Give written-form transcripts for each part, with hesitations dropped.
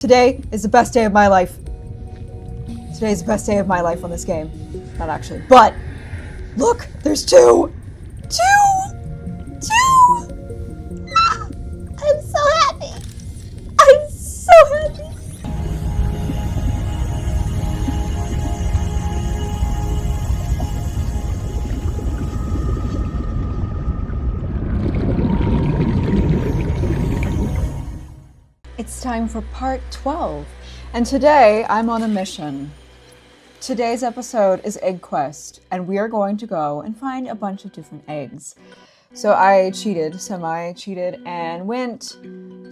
Today is the best day of my life. Today is the best day of my life on this game. Not actually, but look, there's two! Ah, I'm so happy! I'm so happy! It's time for part 12, and today I'm on a mission. Today's episode is Egg Quest, and we are going to go and find a bunch of different eggs. So I semi-cheated, and went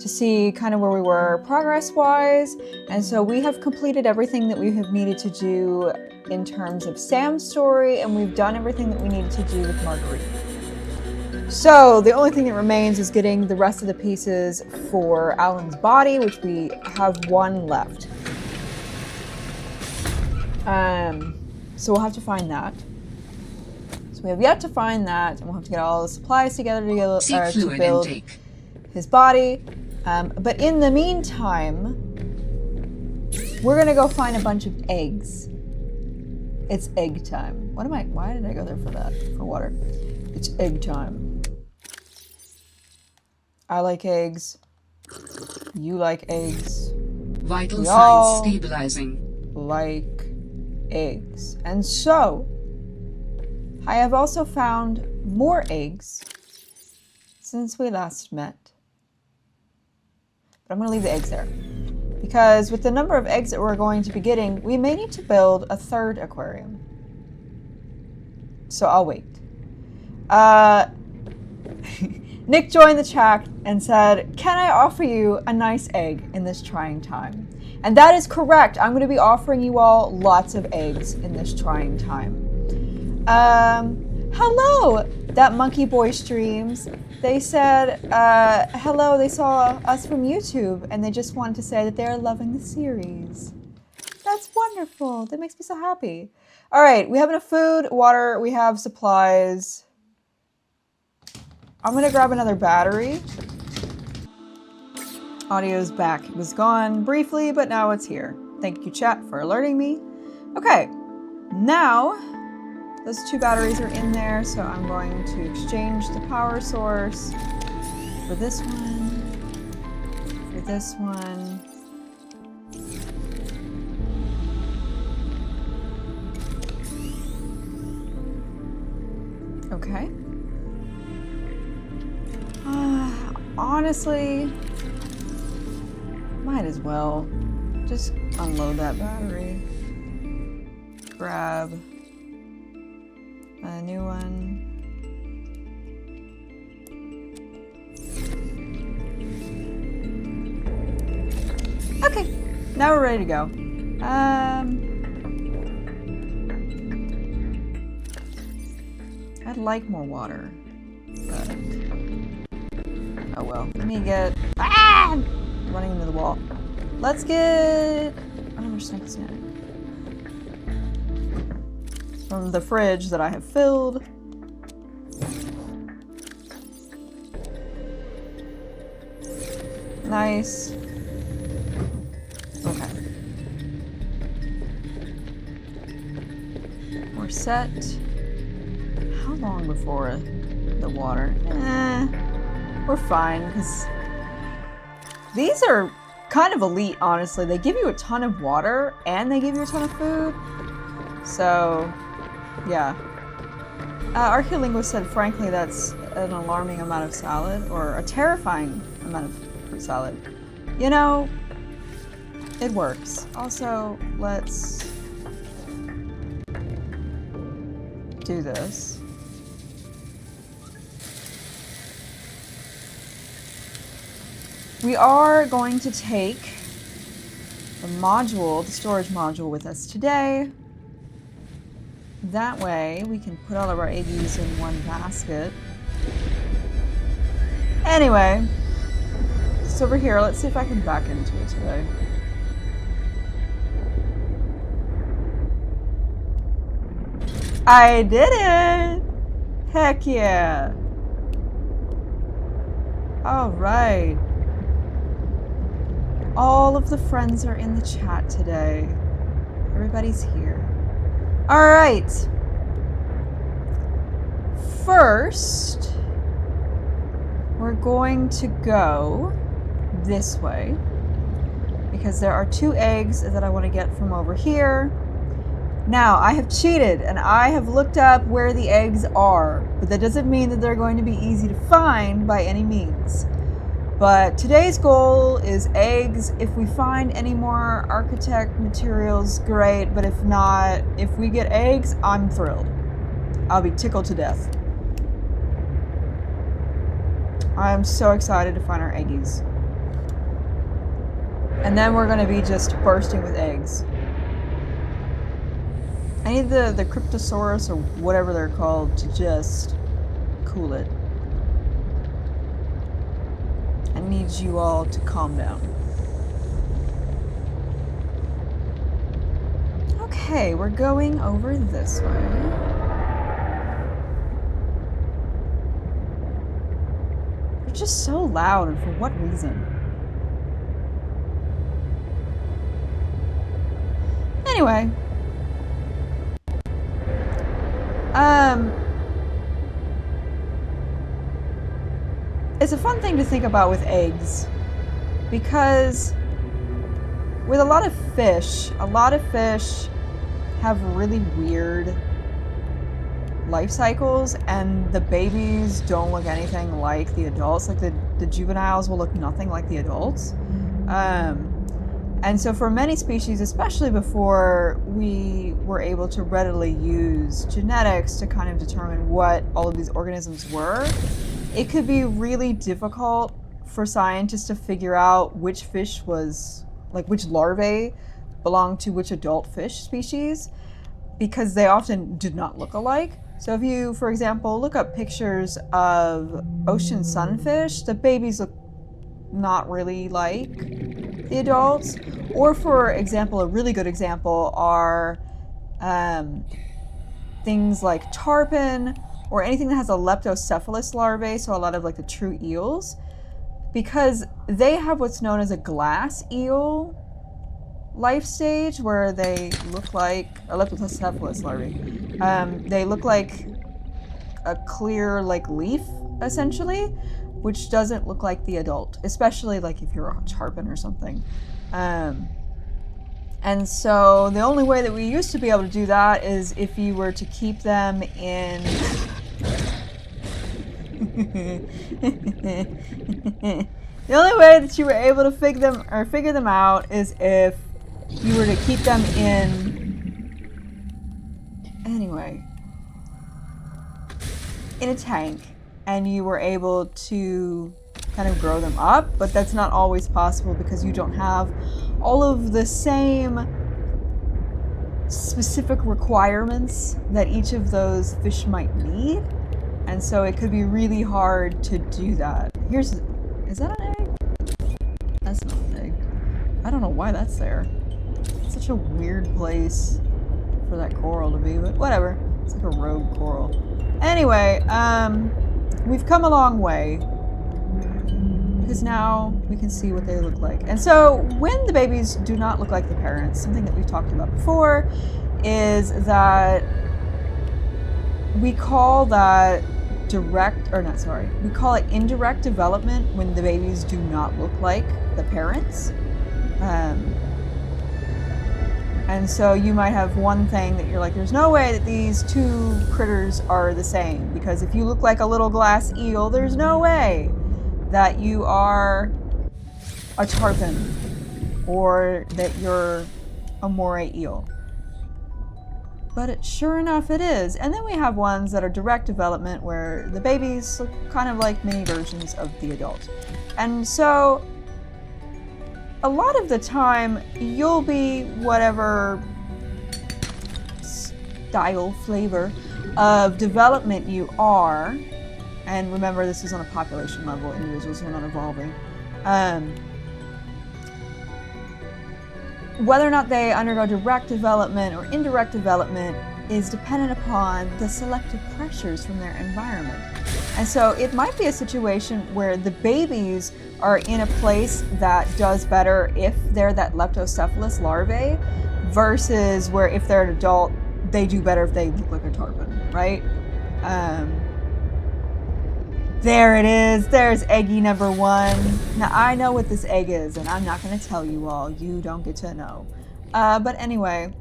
to see kind of where we were progress-wise, and so we have completed everything that we have needed to do in terms of Sam's story, and we've done everything that we needed to do with Marguerite. So the only thing that remains is getting the rest of the pieces for Alan's body, which we have one left. So we'll have to find that. So we have yet to find that, and we'll have to get all the supplies together to build his body. But in the meantime, we're gonna go find a bunch of eggs. It's egg time. Why did I go there for that? For water. It's egg time. I like eggs. You like eggs. Vital signs stabilizing. Like eggs. And so, I have also found more eggs since we last met. But I'm going to leave the eggs there. Because with the number of eggs that we're going to be getting, we may need to build a third aquarium. So I'll wait. Nick joined the chat and said, "Can I offer you a nice egg in this trying time?" And that is correct. I'm going to be offering you all lots of eggs in this trying time. Hello, that Monkey Boy streams. They said, hello, they saw us from YouTube, and they just wanted to say that they're loving the series. That's wonderful. That makes me so happy. All right, we have enough food, water, we have supplies. I'm gonna grab another battery. Audio's back. It was gone briefly, but now it's here. Thank you, chat, for alerting me. Okay, now those two batteries are in there, so I'm going to exchange the power source for this one, for this one. Okay. Honestly, might as well just unload that battery. Grab a new one. Okay, now we're ready to go. I'd like more water, but oh well. Let me get... Ah! I'm running into the wall. Let's get another snack from the fridge that I have filled. Nice. Okay. We're set. How long before the water? We're fine, because these are kind of elite, honestly. They give you a ton of water, and they give you a ton of food. So, yeah. Archaeolinguist said, frankly, that's an alarming amount of salad, or a terrifying amount of fruit salad. You know, it works. Also, let's do this. We are going to take the module, the storage module, with us today. That way we can put all of our eggies in one basket. Anyway, it's over here. Let's see if I can back into it today. I did it! Heck yeah! All right. All of the friends are in the chat today. Everybody's here. All right. First, we're going to go this way because there are 2 eggs that I want to get from over here. Now, I have cheated and I have looked up where the eggs are, but that doesn't mean that they're going to be easy to find by any means. But today's goal is eggs. If we find any more architect materials, great, but if not, if we get eggs, I'm thrilled. I'll be tickled to death. I'm so excited to find our eggies. And then we're going to be just bursting with eggs. I need the Cryptosaurus or whatever they're called to just cool it. I need you all to calm down. Okay, we're going over this way. They're just so loud, and for what reason? Anyway. It's a fun thing to think about with eggs because with a lot of fish have really weird life cycles and the babies don't look anything like the adults. Like the juveniles will look nothing like the adults. And so for many species, especially before we were able to readily use genetics to kind of determine what all of these organisms were, it could be really difficult for scientists to figure out which fish was, like which larvae belonged to which adult fish species, because they often did not look alike. So if you, for example, look up pictures of ocean sunfish, the babies look not really like the adults. Or for example, a really good example are things like tarpon or anything that has a leptocephalus larvae, so a lot of like the true eels, because they have what's known as a glass eel life stage where they look like a leptocephalus larvae. They look like a clear like leaf essentially, which doesn't look like the adult, especially like if you're a tarpon or something. And so the only way that we used to be able to do that is if you were to keep them in the only way that you were able to figure them out is if you were to keep them in a tank and you were able to kind of grow them up, but that's not always possible because you don't have all of the same specific requirements that each of those fish might need. And so it could be really hard to do that. Is that an egg? That's not an egg. I don't know why that's there. It's such a weird place for that coral to be, but whatever. It's like a rogue coral. Anyway, we've come a long way because now we can see what they look like. And so when the babies do not look like the parents, something that we've talked about before is that we call that we call it indirect development when the babies do not look like the parents. And so you might have one thing that you're like, there's no way that these two critters are the same, because if you look like a little glass eel, there's no way that you are a tarpon or that you're a moray eel. But sure enough it is. And then we have ones that are direct development where the babies look kind of like mini versions of the adult. And so a lot of the time you'll be whatever style, flavor of development you are. And remember, this is on a population level, individuals are not evolving. Whether or not they undergo direct development or indirect development is dependent upon the selective pressures from their environment. And so it might be a situation where the babies are in a place that does better if they're that leptocephalus larvae versus where if they're an adult, they do better if they look like a tarpon, right? There it is. There's eggy number 1. Now, I know what this egg is, and I'm not going to tell you all. You don't get to know. But anyway,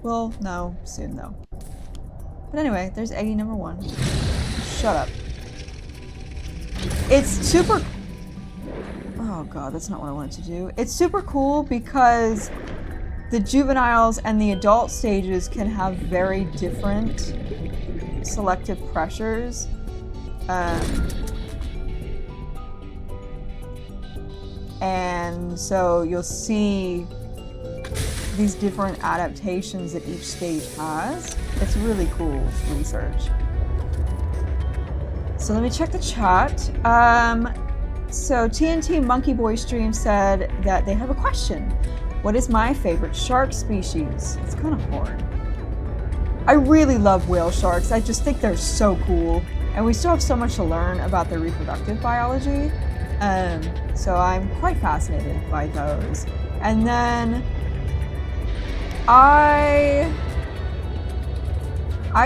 we'll know soon, though. But anyway, there's eggy number 1. Shut up. It's super... Oh, God, that's not what I wanted to do. It's super cool because the juveniles and the adult stages can have very different selective pressures. And so you'll see these different adaptations that each stage has. It's really cool research. So let me check the chat. So TNT Monkey Boy Stream said that they have a question. What is my favorite shark species? It's kind of hard. I really love whale sharks. I just think they're so cool. And we still have so much to learn about their reproductive biology. So I'm quite fascinated by those. And then I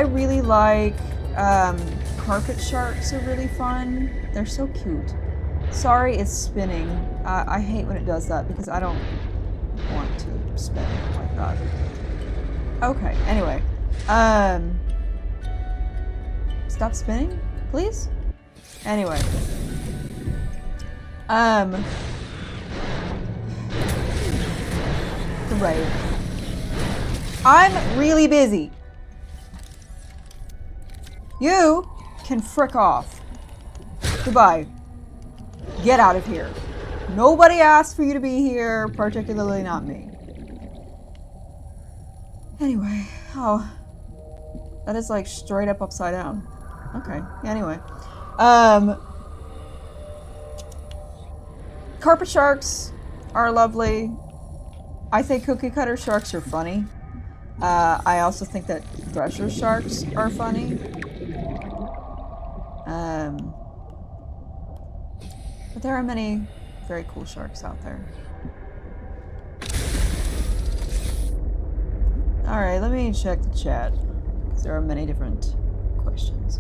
really like carpet sharks are really fun. They're so cute. Sorry, it's spinning. I hate when it does that because I don't want to spin like that. Okay, anyway. Stop spinning, please? Anyway. Great. I'm really busy. You can frick off. Goodbye. Get out of here. Nobody asked for you to be here, particularly not me. Anyway, oh. That is like straight up upside down. Okay, anyway. Carpet sharks are lovely. I think cookie cutter sharks are funny. I also think that thresher sharks are funny. But there are many very cool sharks out there. Alright, let me check the chat. There are many different questions.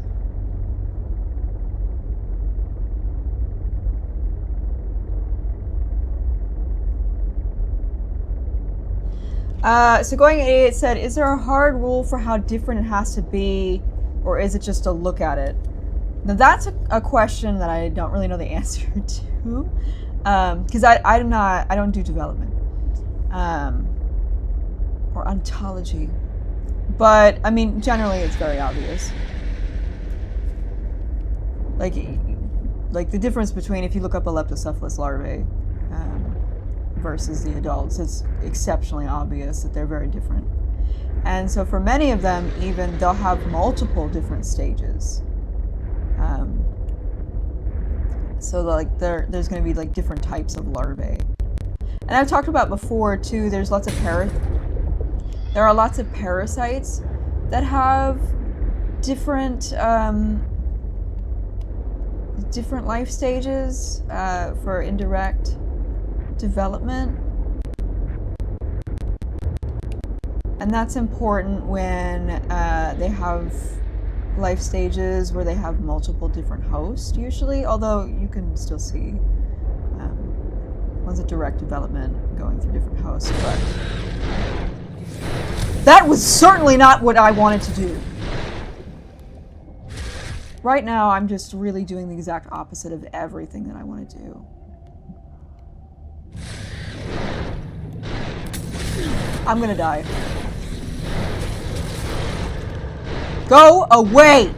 So going at it said, is there a hard rule for how different it has to be, or is it just a look at it? Now that's a question that I don't really know the answer to, because I don't do development or ontology, but I mean generally it's very obvious. Like the difference between if you look up a leptocephalus larvae versus the adults, it's exceptionally obvious that they're very different. And so for many of them, even they'll have multiple different stages. So like there's going to be like different types of larvae. And I've talked about before too, there are lots of parasites that have different different life stages for indirect development. And that's important when they have life stages where they have multiple different hosts usually, although you can still see one's a direct development going through different hosts. But that was certainly not what I wanted to do. Right now, I'm just really doing the exact opposite of everything that I want to do. I'm gonna die. Go away!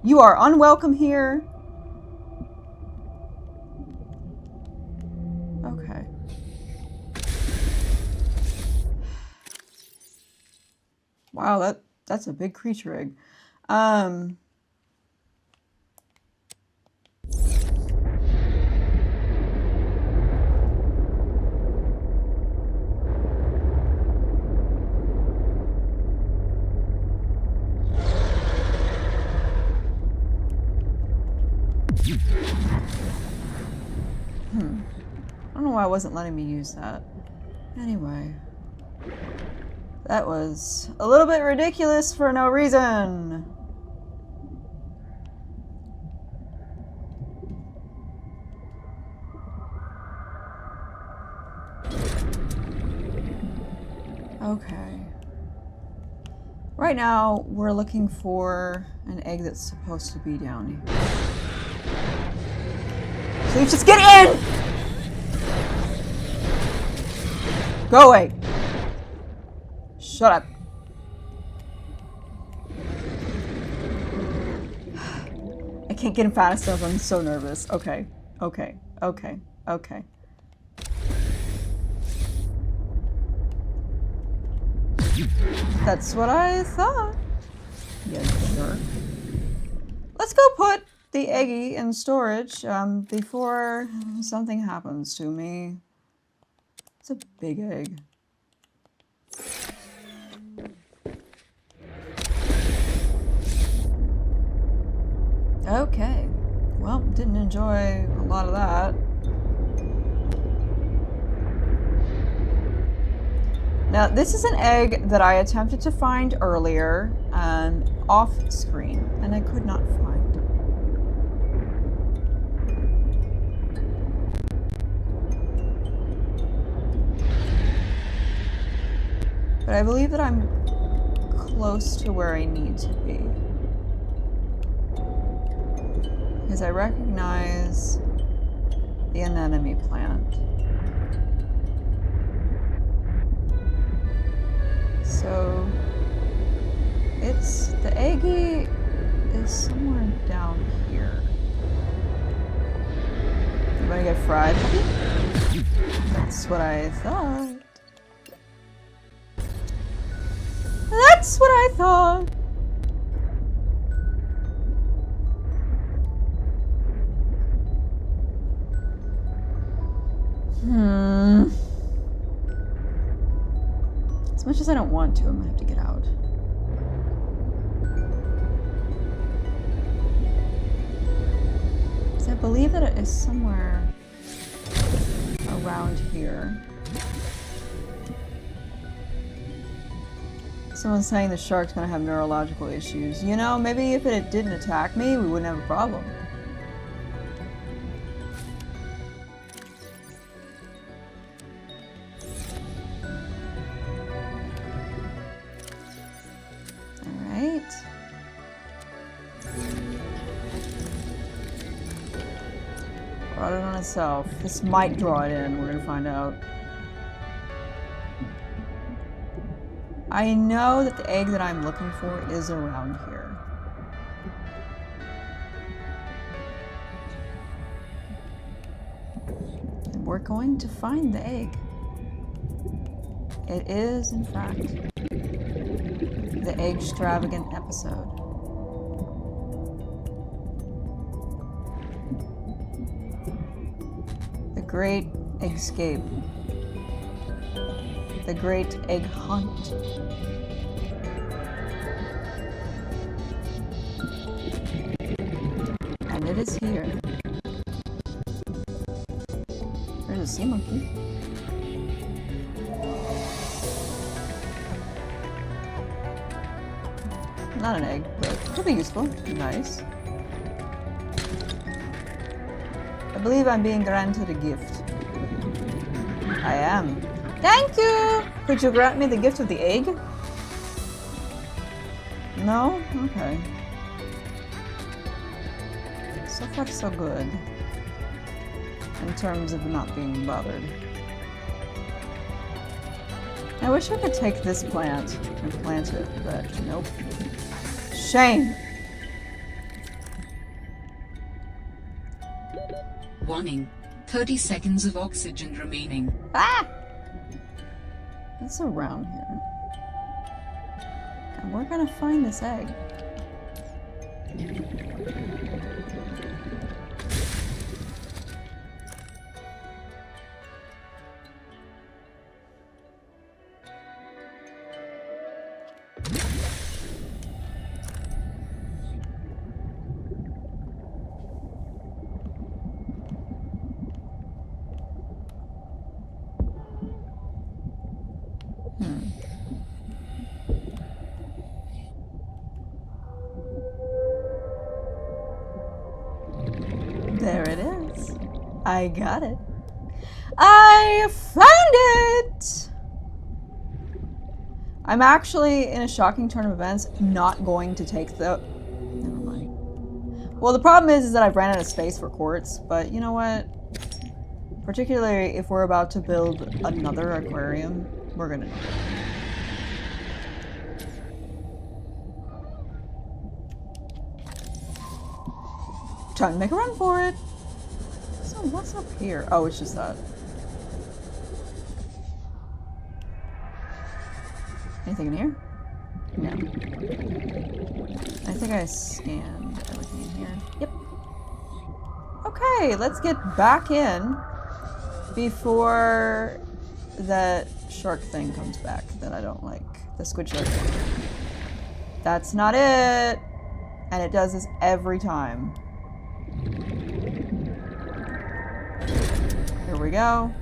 You are unwelcome here. Okay. Wow, that's a big creature egg. know why it wasn't letting me use that. Anyway. That was a little bit ridiculous for no reason. Okay. Right now, we're looking for an egg that's supposed to be down here. Please just get in! Go away. Shut up. I can't get him fast enough. I'm so nervous. Okay. Okay. Okay. Okay. That's what I thought. Yeah, sure. Let's go put the eggie in storage before something happens to me. It's a big egg. Okay. Well, didn't enjoy a lot of that. Now, this is an egg that I attempted to find earlier off screen, and I could not find. But I believe that I'm close to where I need to be. Because I recognize the anemone plant. So it's the eggie is somewhere down here. I'm gonna get fried. That's what I thought. That's what I thought. As much as I don't want to, I'm gonna have to get out. Because I believe that it is somewhere around here. Someone's saying the shark's gonna have neurological issues. You know, maybe if it didn't attack me, we wouldn't have a problem. Brought it on itself. This might draw it in. We're gonna find out. I know that the egg that I'm looking for is around here. And we're going to find the egg. It is, in fact, the egg-stravagant episode. The Great Eggscape. The Great Egg Hunt. And it is here. There's a sea monkey. Not an egg, but could be useful. Nice. I believe I'm being granted a gift. I am. Thank you! Could you grant me the gift of the egg? No? Okay. So far, so good. In terms of not being bothered. I wish I could take this plant and plant it, but nope. Shame! Warning. 30 seconds of oxygen remaining. Ah! It's around here. And we're gonna find this egg. There it is. I got it. I found it! I'm actually, in a shocking turn of events, not going to take the... Never mind. Well, the problem is that I've ran out of space for quartz, but you know what? Particularly if we're about to build another aquarium, we're gonna do it. Time to make a run for it. So what's up here? Oh, it's just that. Anything in here? No. I think I scanned everything in here. Yep. Okay, let's get back in before that shark thing comes back that I don't like. The squid shark. That's not it! And it does this every time. Here we go.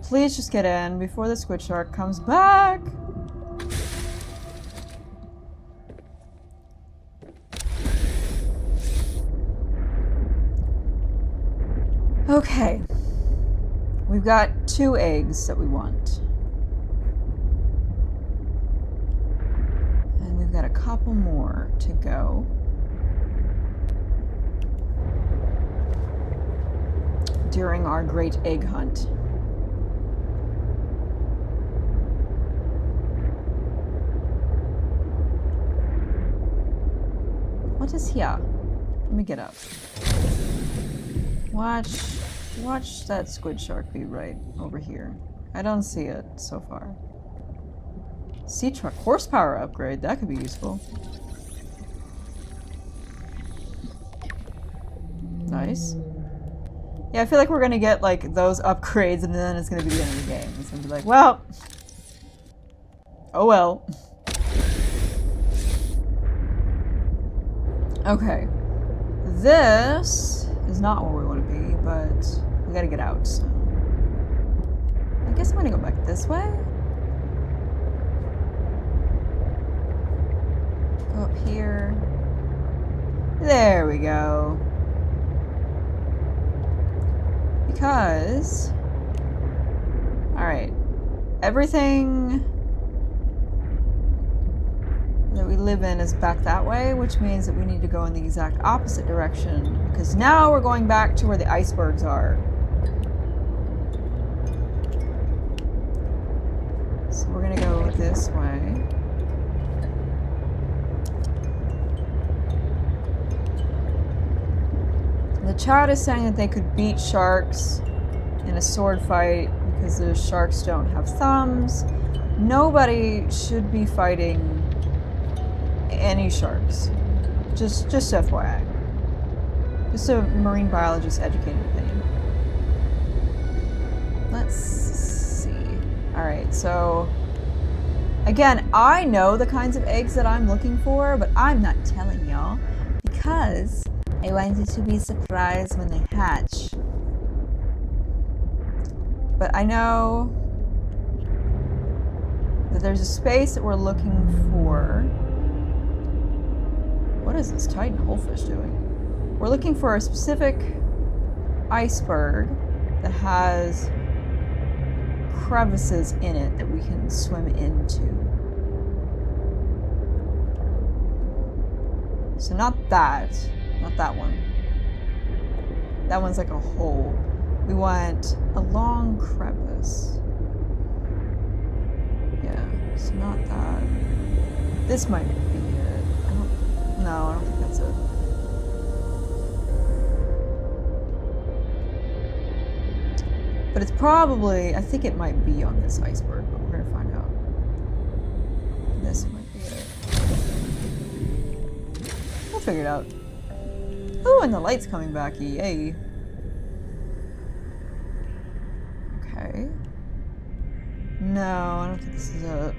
Please just get in before the squid shark comes back. Okay. We've got 2 eggs that we want. And we've got a couple more to go. During our great egg hunt. What is here? Let me get up. Watch that squid shark be right over here. I don't see it so far. Sea truck horsepower upgrade, that could be useful. Nice. Yeah, I feel like we're gonna get like those upgrades and then it's gonna be the end of the game. It's gonna be like, well, oh well. Okay. This is not where we want to be, but we gotta get out, so. I guess I'm gonna go back this way. Go up here. There we go. Because... Alright. Everything that we live in is back that way, which means that we need to go in the exact opposite direction, because now we're going back to where the icebergs are. So we're gonna go this way. The chat is saying that they could beat sharks in a sword fight because the sharks don't have thumbs. Nobody should be fighting any sharks. Just FYI. Just a marine biologist educated opinion. Let's see. Alright, so again, I know the kinds of eggs that I'm looking for, but I'm not telling y'all because I want you to be surprised when they hatch. But I know that there's a space that we're looking for. What is this Titan Hullfish doing? We're looking for a specific iceberg that has crevices in it that we can swim into. So not that one. That one's like a hole. We want a long crevice. Yeah, so not that. This might be it. No, I don't think that's it. But it's probably, I think it might be on this iceberg, but we're gonna find out. This might be it. We'll figure it out. Ooh, and the light's coming back, yay. Okay. No, I don't think this is it.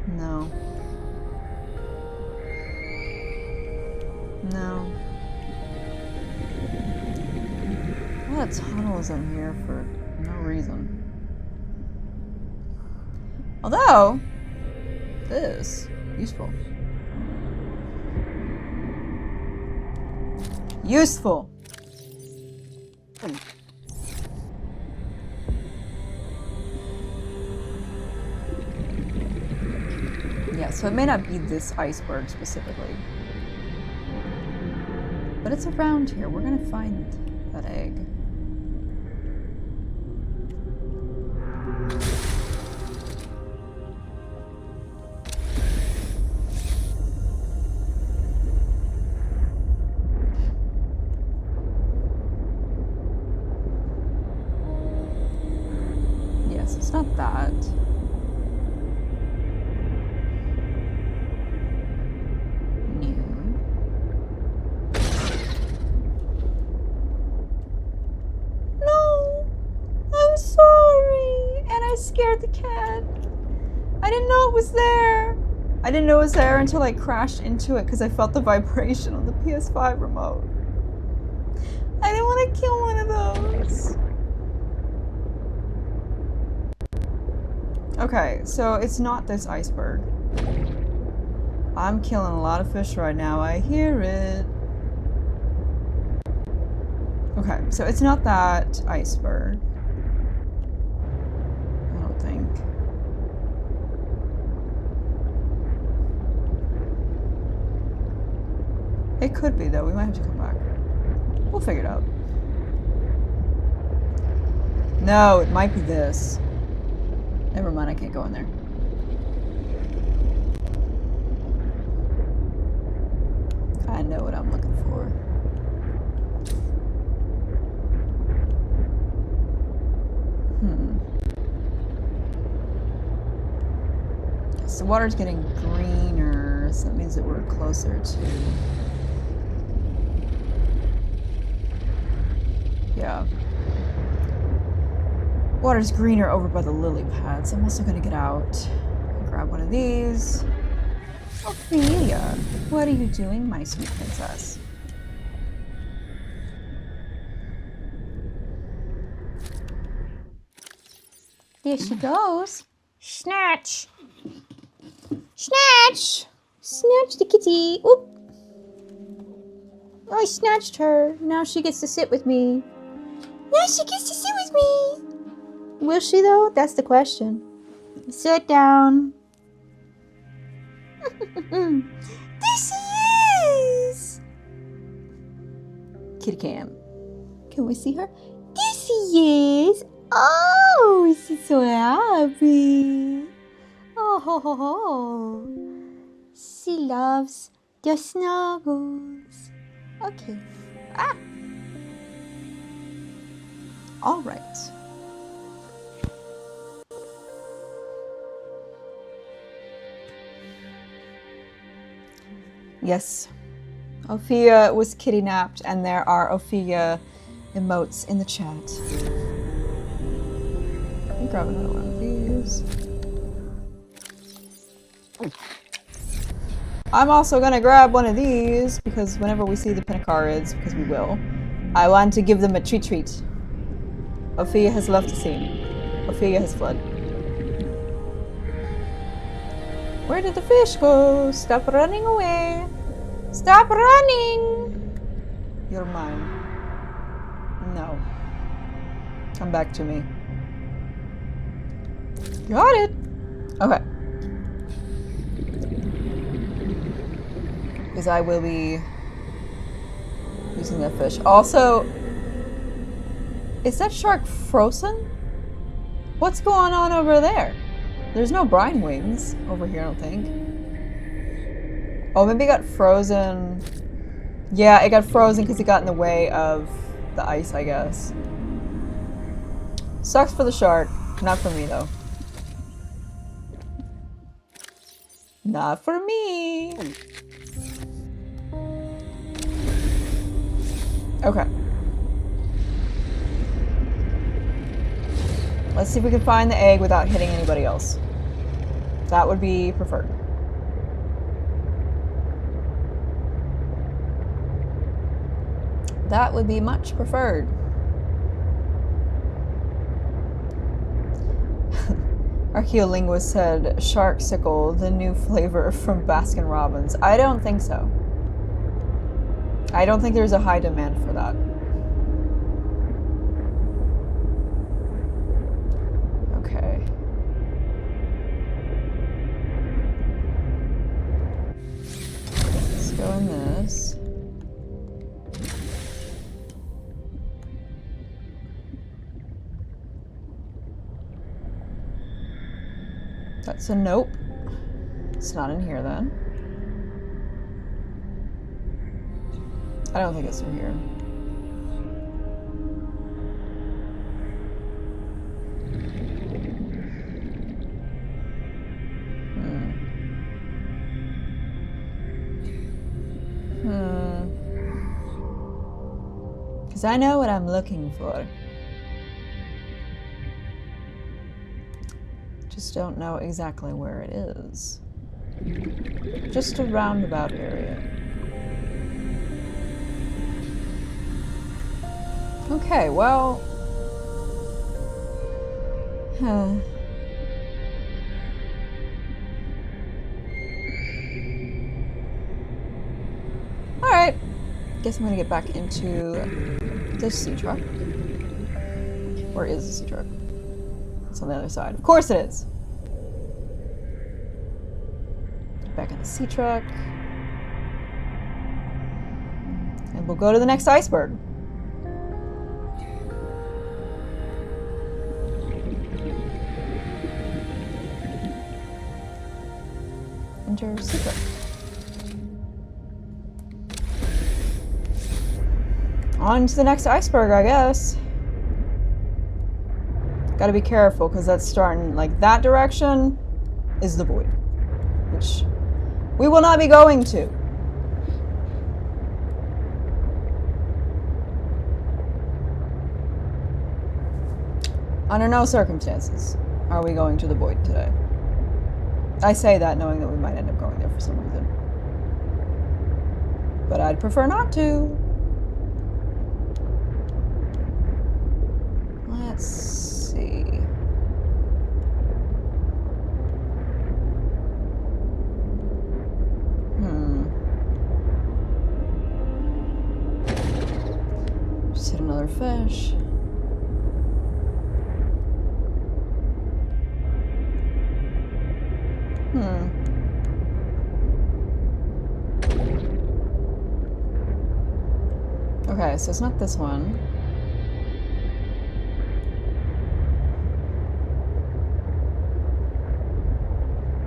No. No. A lot of tunnels in here for no reason. Although, this, useful. Useful! Yeah, so it may not be this iceberg specifically. But it's around here. We're gonna find that egg. Yes, it's not that. Scared the cat. I didn't know it was there. I didn't know it was there until I crashed into it because I felt the vibration on the PS5 remote. I didn't want to kill one of those. Okay, so it's not this iceberg. I'm killing a lot of fish right now. I hear it. Okay, so it's not that iceberg. Think. It could be though, we might have to come back. We'll figure it out. No, it might be this. Never mind, I can't go in there. I know what I'm looking for. The water's getting greener, so that means that we're closer to... Yeah. Water's greener over by the lily pads. I'm also gonna get out and grab one of these. Ophelia, what are you doing, my sweet princess? There she goes. Snatch! Snatch! Snatch the kitty! Oop! Oh, I snatched her. Now she gets to sit with me. Now she gets to sit with me! Will she, though? That's the question. Sit down. There she is! Kitty cam. Can we see her? There she is! Oh, she's so happy. Oh, ho, ho, ho. She loves the snuggles. Okay. Ah. All right. Yes. Ophelia was kidnapped, and there are Ophelia emotes in the chat. Let me grab another one of these. I'm also gonna grab one of these because whenever we see the Pinacarids, because we will, I want to give them a treat. Ophelia has left the scene. Ophelia has fled. Where did the fish go? Stop running away. Stop running! You're mine. No. Come back to me. Got it! Okay. Because I will be using that fish. Also, is that shark frozen? What's going on over there? There's no brine wings over here, I don't think. Oh, maybe it got frozen. Yeah, it got frozen because it got in the way of the ice, I guess. Sucks for the shark. Not for me, though. Not for me. Okay. Let's see if we can find the egg without hitting anybody else. That would be preferred. That would be much preferred. Archaeolinguist said sharksicle, the new flavor from Baskin Robbins. I don't think so. I don't think there's a high demand for that. Okay. Let's go in this. That's a nope. It's not in here then. I don't think it's in here. Because I know what I'm looking for. Just don't know exactly where it is. Just a roundabout area. Okay, well... Alright. Guess I'm gonna get back into this sea truck. Where is the sea truck? It's on the other side. Of course it is! Get back in the sea truck. And we'll go to the next iceberg. Enter sea truck. On to the next iceberg, I guess. Gotta be careful, because that's starting, like, that direction is the void. Which we will not be going to. Under no circumstances are we going to the void today. I say that knowing that we might end up going there for some reason. But I'd prefer not to. Let's see. Just hit another fish. Okay, so it's not this one.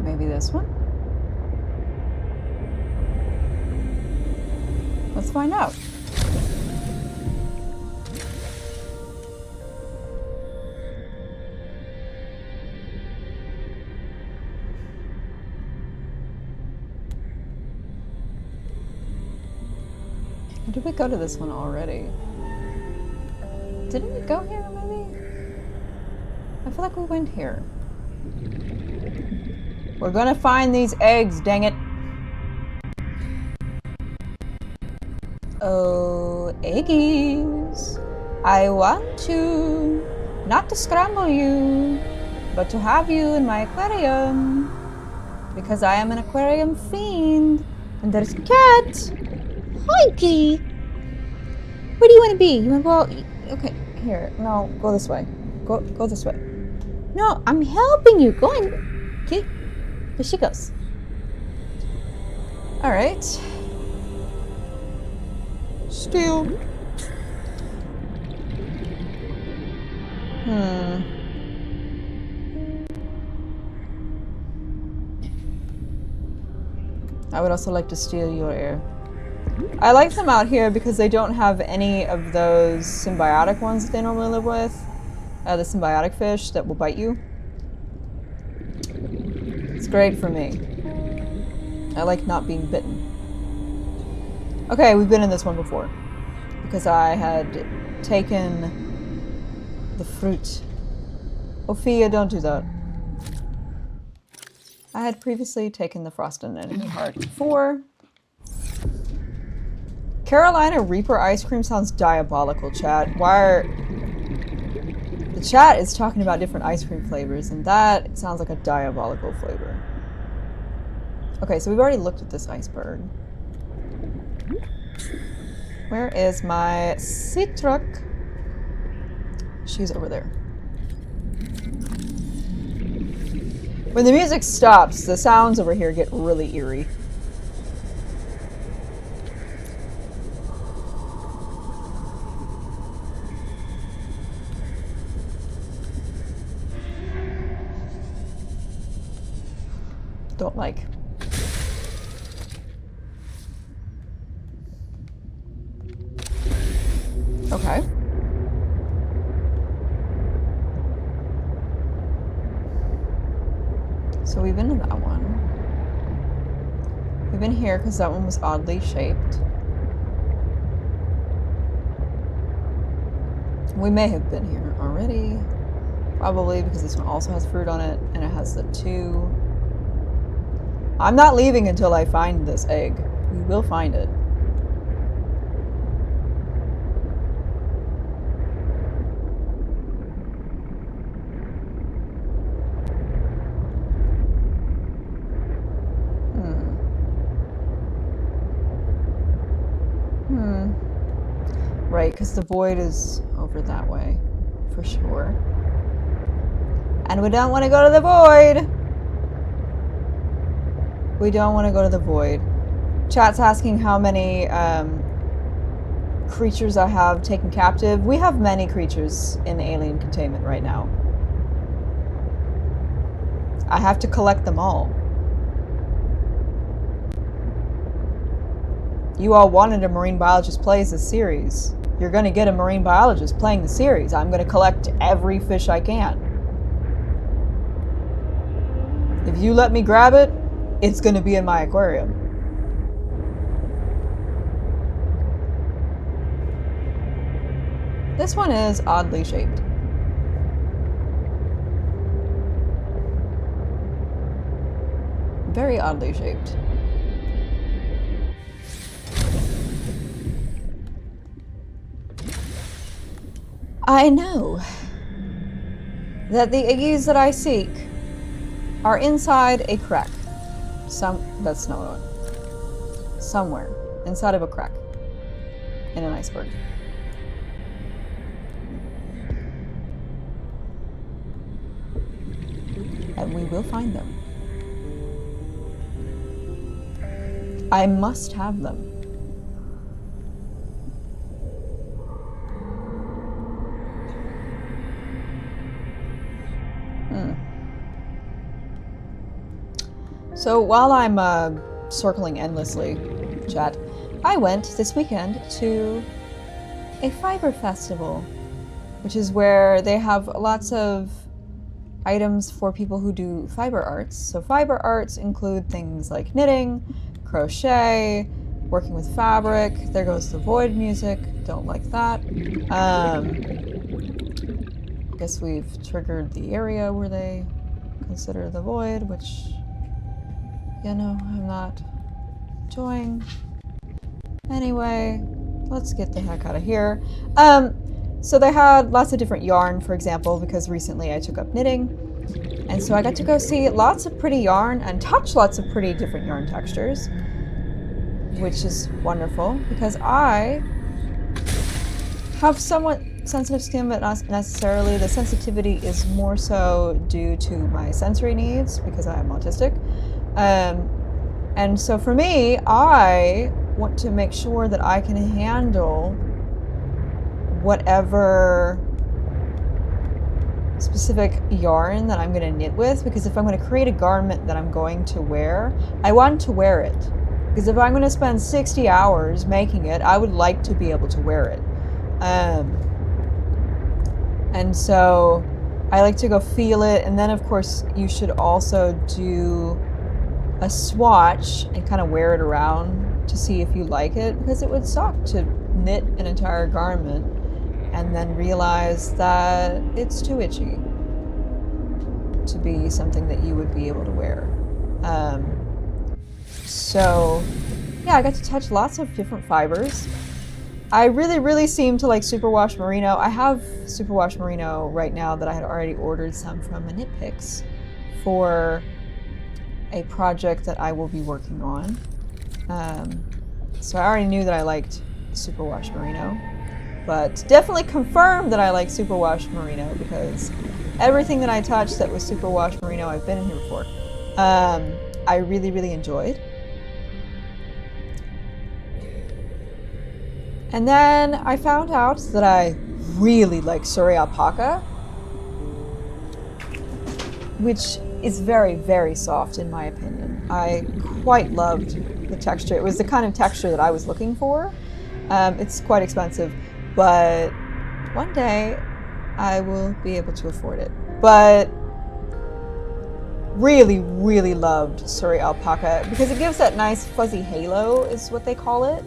Maybe this one? Let's find out. Did we go to this one already? Didn't we go here, maybe? I feel like we went here. We're gonna find these eggs, dang it. Oh, eggies. I want to, not to scramble you, but to have you in my aquarium. Because I am an aquarium fiend. And there's a cat. Hi, kitty. Where do you want to be? You want to go? Okay, here. No, go this way. Go this way. No, I'm helping you. Go on, kitty. Here she goes. All right. Still. I would also like to steal your air. I like them out here because they don't have any of those symbiotic ones that they normally live with. The symbiotic fish that will bite you. It's great for me. I like not being bitten. Okay, we've been in this one before. Because I had taken the fruit. Ophia, don't do that. I had previously taken the Frost and Enemy Heart before. Carolina Reaper ice cream sounds diabolical, chat. Why are... The chat is talking about different ice cream flavors, and that sounds like a diabolical flavor. Okay, so we've already looked at this iceberg. Where is my sea truck? She's over there. When the music stops, the sounds over here get really eerie. Don't like. Okay. So we've been to that one. We've been here because that one was oddly shaped. We may have been here already. Probably because this one also has fruit on it and it has the 2. I'm not leaving until I find this egg. We will find it. Right, because the void is over that way, for sure. And we don't want to go to the void! We don't want to go to the void. Chat's asking how many creatures I have taken captive. We have many creatures in alien containment right now. I have to collect them all. You all wanted a marine biologist plays this series. You're going to get a marine biologist playing the series. I'm going to collect every fish I can. If you let me grab it, it's going to be in my aquarium. This one is oddly shaped. Very oddly shaped. I know that the eggies that I seek are inside a crack. That's not what I want. Somewhere inside of a crack in an iceberg. And we will find them. I must have them. So while I'm circling endlessly, chat, I went this weekend to a fiber festival, which is where they have lots of items for people who do fiber arts. So fiber arts include things like knitting, crochet, working with fabric. There goes the void music. Don't like that. Guess we've triggered the area where they consider the void, which, you know, I'm not enjoying. Anyway, let's get the heck out of here. So they had lots of different yarn, for example, because recently I took up knitting. And so I got to go see lots of pretty yarn and touch lots of pretty different yarn textures, which is wonderful because I have somewhat sensitive skin, but not necessarily. The sensitivity is more so due to my sensory needs because I am autistic. And so for me, I want to make sure that I can handle whatever specific yarn that I'm going to knit with, because if I'm going to create a garment that I'm going to wear, I want to wear it. Because if I'm going to spend 60 hours making it, I would like to be able to wear it. And so I like to go feel it, and then of course you should also do a swatch and kind of wear it around to see if you like it, because it would suck to knit an entire garment and then realize that it's too itchy to be something that you would be able to wear. So yeah, I got to touch lots of different fibers. I really seem to like superwash merino. I have superwash merino right now that I had already ordered some from a Nitpicks for a project that I will be working on. So I already knew that I liked superwash merino, but definitely confirmed that I like superwash merino because everything that I touched that was superwash merino, I've been in here before, I really enjoyed. And then I found out that I really like Surrey alpaca, which is very soft in my opinion. I quite loved the texture. It was the kind of texture that I was looking for. It's quite expensive, but one day I will be able to afford it. But really loved Surrey alpaca because it gives that nice fuzzy halo, is what they call it.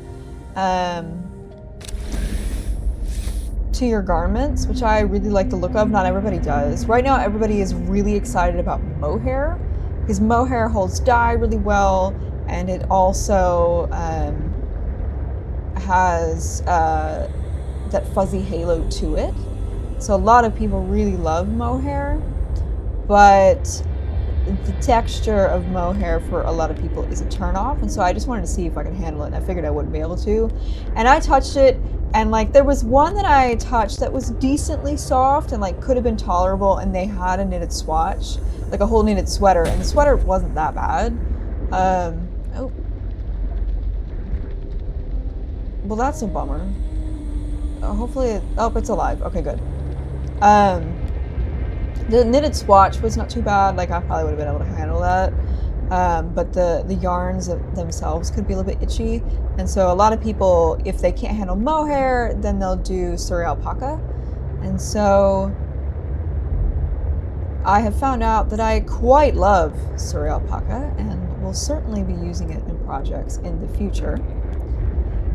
To your garments, which I really like the look of. Not everybody does. Right now, everybody is really excited about mohair because mohair holds dye really well, and it also has that fuzzy halo to it. So a lot of people really love mohair, but the texture of mohair for a lot of people is a turnoff, and so I just wanted to see if I could handle it, and I figured I wouldn't be able to. And I touched it, and like there was one that I touched that was decently soft and like could have been tolerable, and they had a knitted swatch, like a whole knitted sweater, and the sweater wasn't that bad. Oh. Well, that's a bummer. Hopefully, it's alive. Okay, good. The knitted swatch was not too bad. Like I probably would have been able to handle that. But the yarns themselves could be a little bit itchy. And so a lot of people, if they can't handle mohair, then they'll do Surrey alpaca. And so I have found out that I quite love Surrey alpaca and will certainly be using it in projects in the future.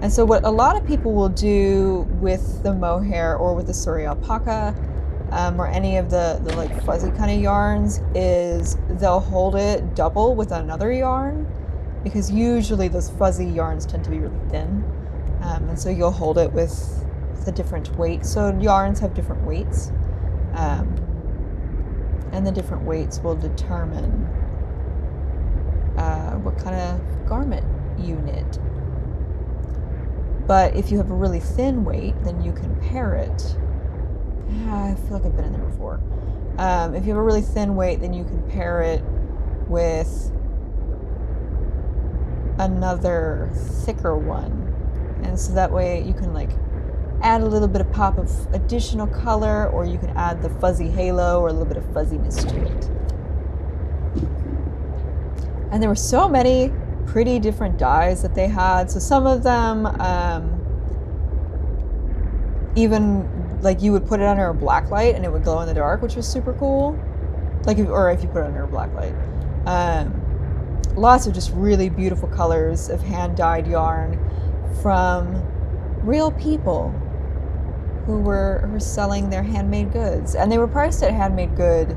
And so what a lot of people will do with the mohair or with the Surrey alpaca or any of the like fuzzy kind of yarns is they'll hold it double with another yarn, because usually those fuzzy yarns tend to be really thin, and so you'll hold it with a different weight. So yarns have different weights, and the different weights will determine what kind of garment you knit. But if you have a really thin weight, then you can pair it. I feel like I've been in there before. If you have a really thin weight, then you can pair it with another thicker one. And so that way you can like add a little bit of pop of additional color, or you can add the fuzzy halo or a little bit of fuzziness to it. And there were so many pretty different dyes that they had. So some of them, even like you would put it under a black light and it would glow in the dark, which was super cool. Like, if you put it under a black light. Lots of just really beautiful colors of hand-dyed yarn from real people who were selling their handmade goods. And they were priced at handmade good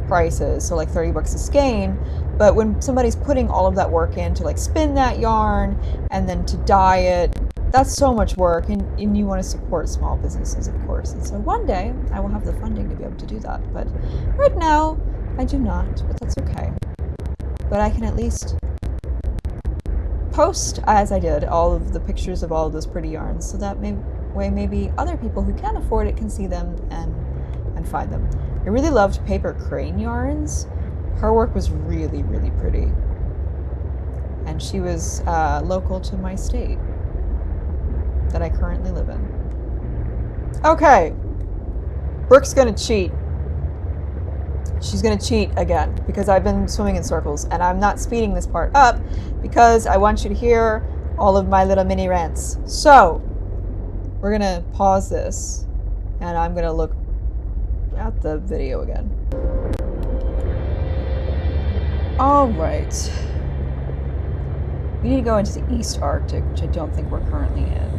prices, so like $30 a skein. But when somebody's putting all of that work in to like spin that yarn and then to dye it, that's so much work, and you want to support small businesses, of course. And so one day I will have the funding to be able to do that. But right now I do not, but that's okay. But I can at least post, as I did, all of the pictures of all of those pretty yarns, so that maybe other people who can afford it can see them and find them. I really loved Paper Crane yarns. Her work was really pretty. And she was local to my state that I currently live in. Okay, Brooke's gonna cheat. She's gonna cheat again, because I've been swimming in circles, and I'm not speeding this part up because I want you to hear all of my little mini rants. So, we're gonna pause this, and I'm gonna look at the video again. All right. We need to go into the East Arctic, which I don't think we're currently in.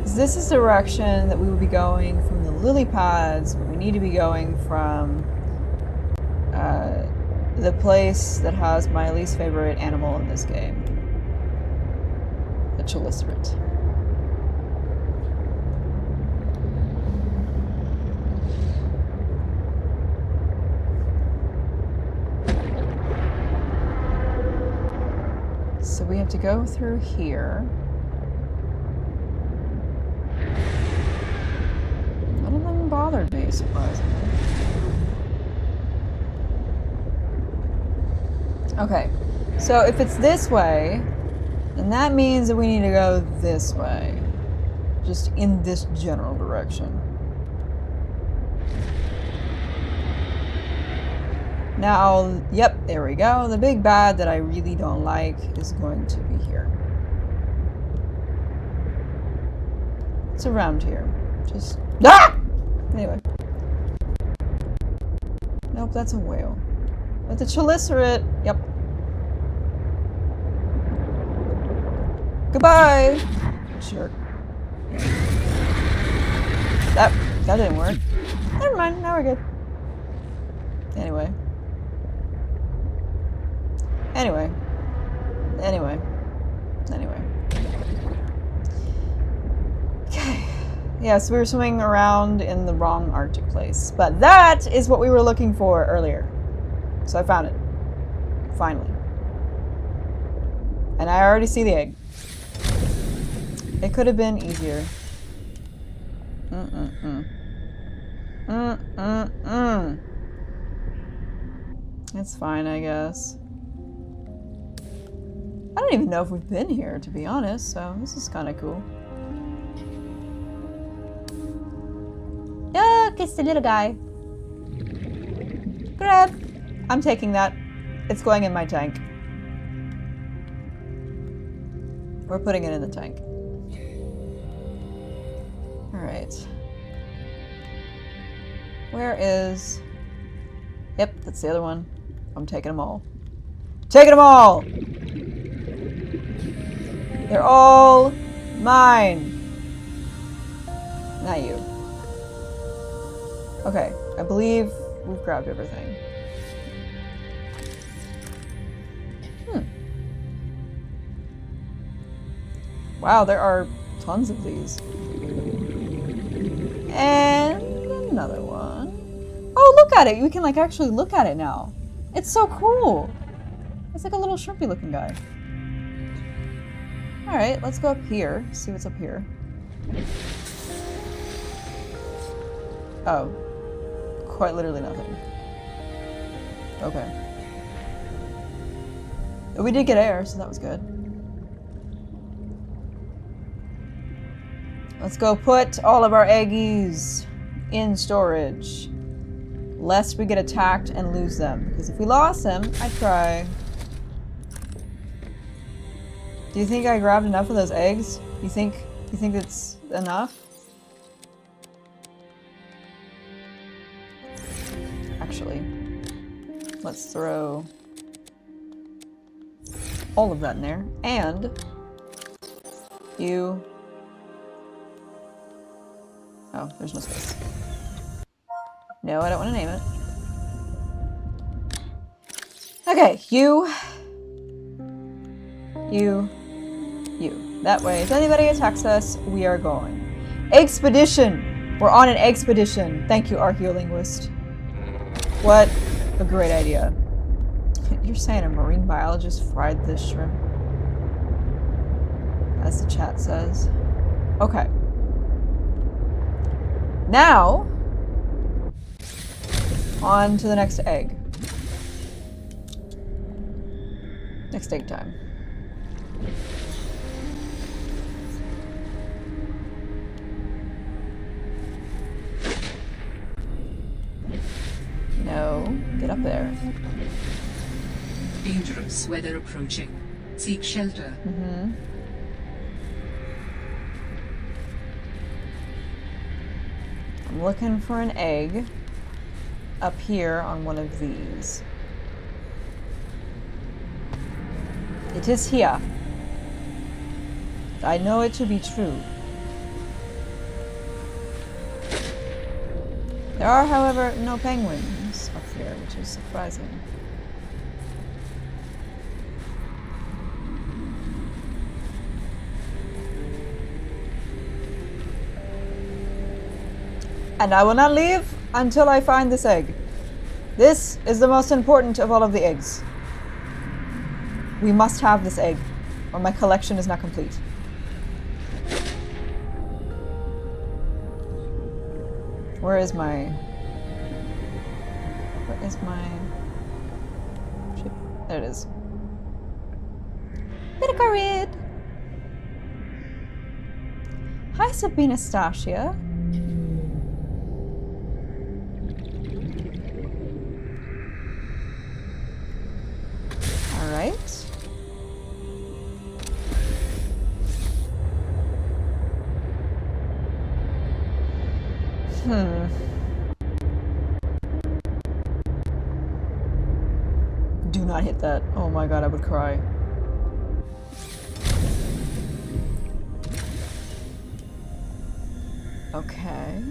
This is the direction that we will be going from the lily pads, but we need to be going from the place that has my least favorite animal in this game. the chelicerate. So we have to go through here. None of them bothered me, surprisingly. Okay, so if it's this way, then that means that we need to go this way. Just in this general direction. Now, yep, there we go. The big bad that I really don't like is going to be here. It's around here. Just... Ah! Anyway. Nope, that's a whale. But the chelicerate, yep. Goodbye! Jerk. That didn't work. Never mind, now we're good. Anyway. Okay. Yes, we were swimming around in the wrong Arctic place. But that is what we were looking for earlier. So I found it. Finally. And I already see the egg. It could have been easier. It's fine, I guess. I don't even know if we've been here, to be honest, so this is kind of cool. Look, it's the little guy. Grab. I'm taking that. It's going in my tank. We're putting it in the tank. Alright. Where is... Yep, that's the other one. I'm taking them all. Taking them all! They're all mine. Not you. Okay, I believe we've grabbed everything. Wow, there are tons of these. And another one. Oh, look at it! We can like actually look at it now. It's so cool. It's like a little shrimpy looking guy. Alright, let's go up here. See what's up here. Oh. Quite literally nothing. Okay. But we did get air, so that was good. Let's go put all of our eggies in storage. Lest we get attacked and lose them. Because if we lost them, I'd cry. Do you think I grabbed enough of those eggs? You think it's enough? Actually, let's throw all of that in there. And you... Oh, there's no space. No, I don't want to name it. Okay, you. That way, if anybody attacks us, we are going. Expedition! We're on an expedition. Thank you, archaeolinguist. What a great idea. You're saying a marine biologist fried this shrimp? As the chat says. Okay. Now, on to the next egg. Next egg time. No, get up there. Dangerous weather approaching. Seek shelter. Mm-hmm. I'm looking for an egg up here on one of these. It is here. I know it to be true. There are, however, no penguins up here, which is surprising. And I will not leave until I find this egg. This is the most important of all of the eggs. We must have this egg, or my collection is not complete. Where is my ship? There it is. Pinacarid! Hi, Sabinastasia. Alright. Do not hit that. Oh my god, I would cry. Okay.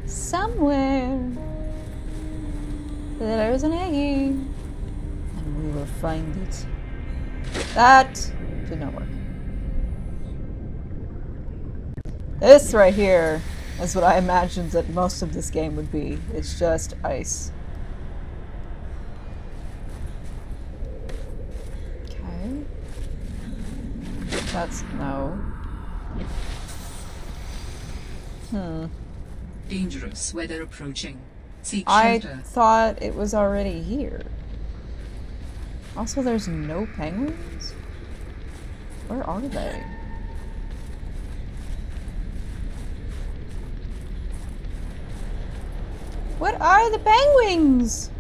Somewhere there is an eggie, and we will find it. That did not work. This right here is what I imagined that most of this game would be. It's just ice. Okay. That's no. Dangerous weather approaching. Seek I shelter. thought it was already here. Also, there's no penguins? Where are they? What are the penguins?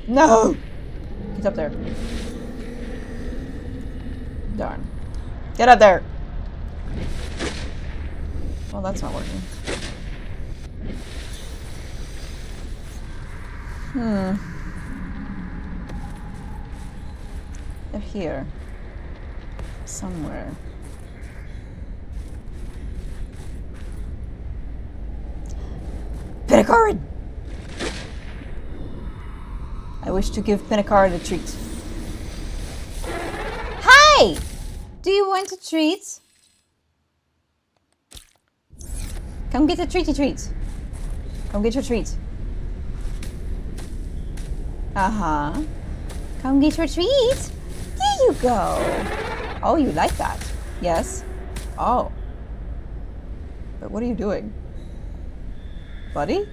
No! Get up there. Darn. Get up there! Well, that's not working. They're here. Somewhere. Pinacarid! I wish to give Pinacarid a treat. Hi! Do you want a treat? Come get a treaty treat. Come get your treat. Uh-huh. Come get your treat. There you go. Oh, you like that. Yes. Oh. But what are you doing? Buddy?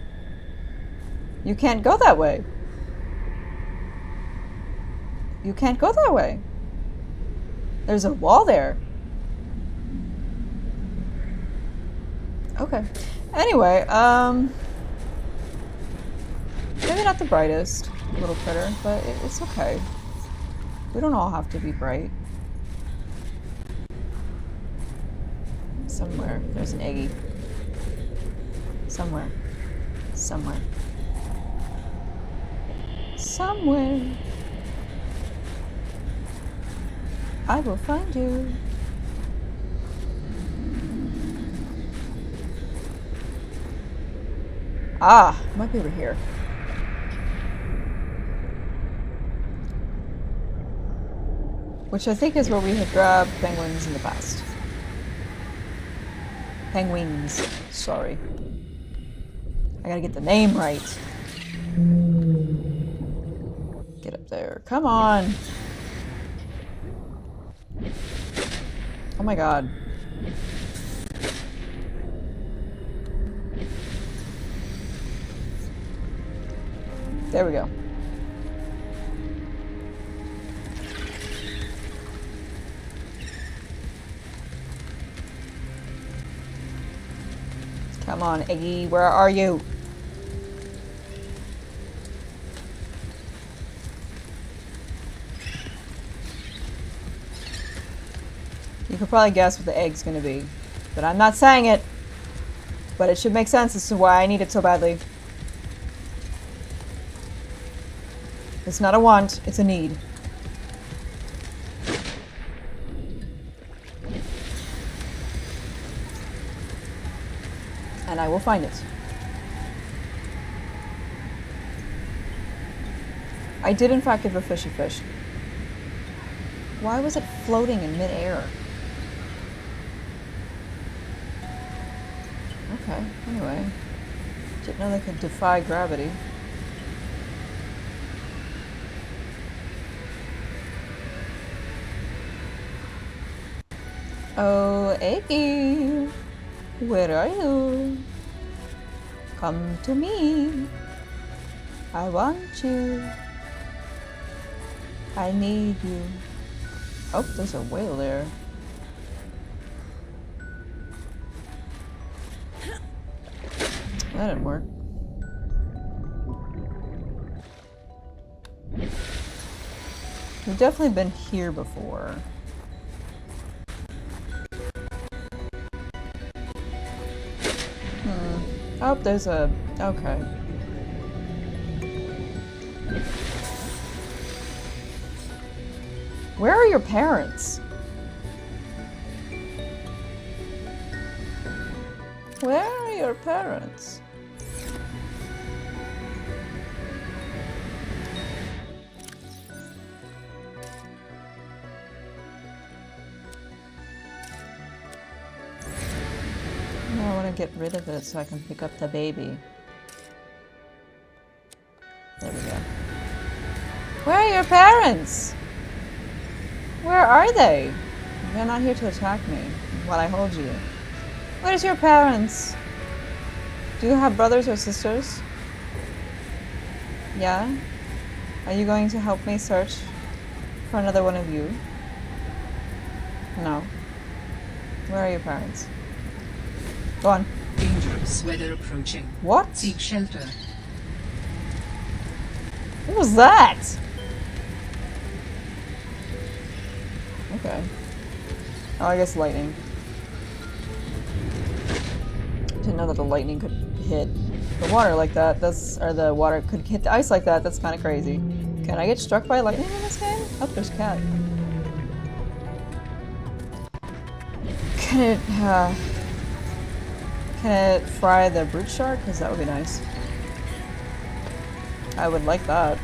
You can't go that way. You can't go that way. There's a wall there. Okay. Anyway, maybe not the brightest little critter, but it's okay. We don't all have to be bright. Somewhere there's an eggie. Somewhere. Somewhere. Somewhere. I will find you. Ah, might be over here. Which I think is where we have grabbed penguins in the past. Penguins, sorry. I gotta get the name right. Get up there. Come on. Oh my god. There we go. Come on, Iggy, where are you? You could probably guess what the egg's gonna be, but I'm not saying it. But it should make sense as to why I need it so badly. It's not a want, it's a need. And I will find it. I did in fact give a fish a fish. Why was it floating in midair? Okay, anyway. Didn't know they could defy gravity. Oh, Eggy! Where are you? Come to me. I want you. I need you. Oh, there's a whale there. That didn't work. We've definitely been here before. Oh, there's a... okay. Where are your parents? Where are your parents? I want to get rid of it so I can pick up the baby. There we go. Where are your parents? Where are they? They're not here to attack me while I hold you. Where's your parents? Do you have brothers or sisters? Yeah? Are you going to help me search for another one of you? No. Where are your parents? Go on. Dangerous weather approaching. What? Seek shelter. What was that? Okay. Oh, I guess lightning. Didn't know that the lightning could hit the water like that. Or the water could hit the ice like that. That's kind of crazy. Can I get struck by lightning in this game? Oh, there's a cat. Can it fry the brute shark? Because that would be nice. I would like that.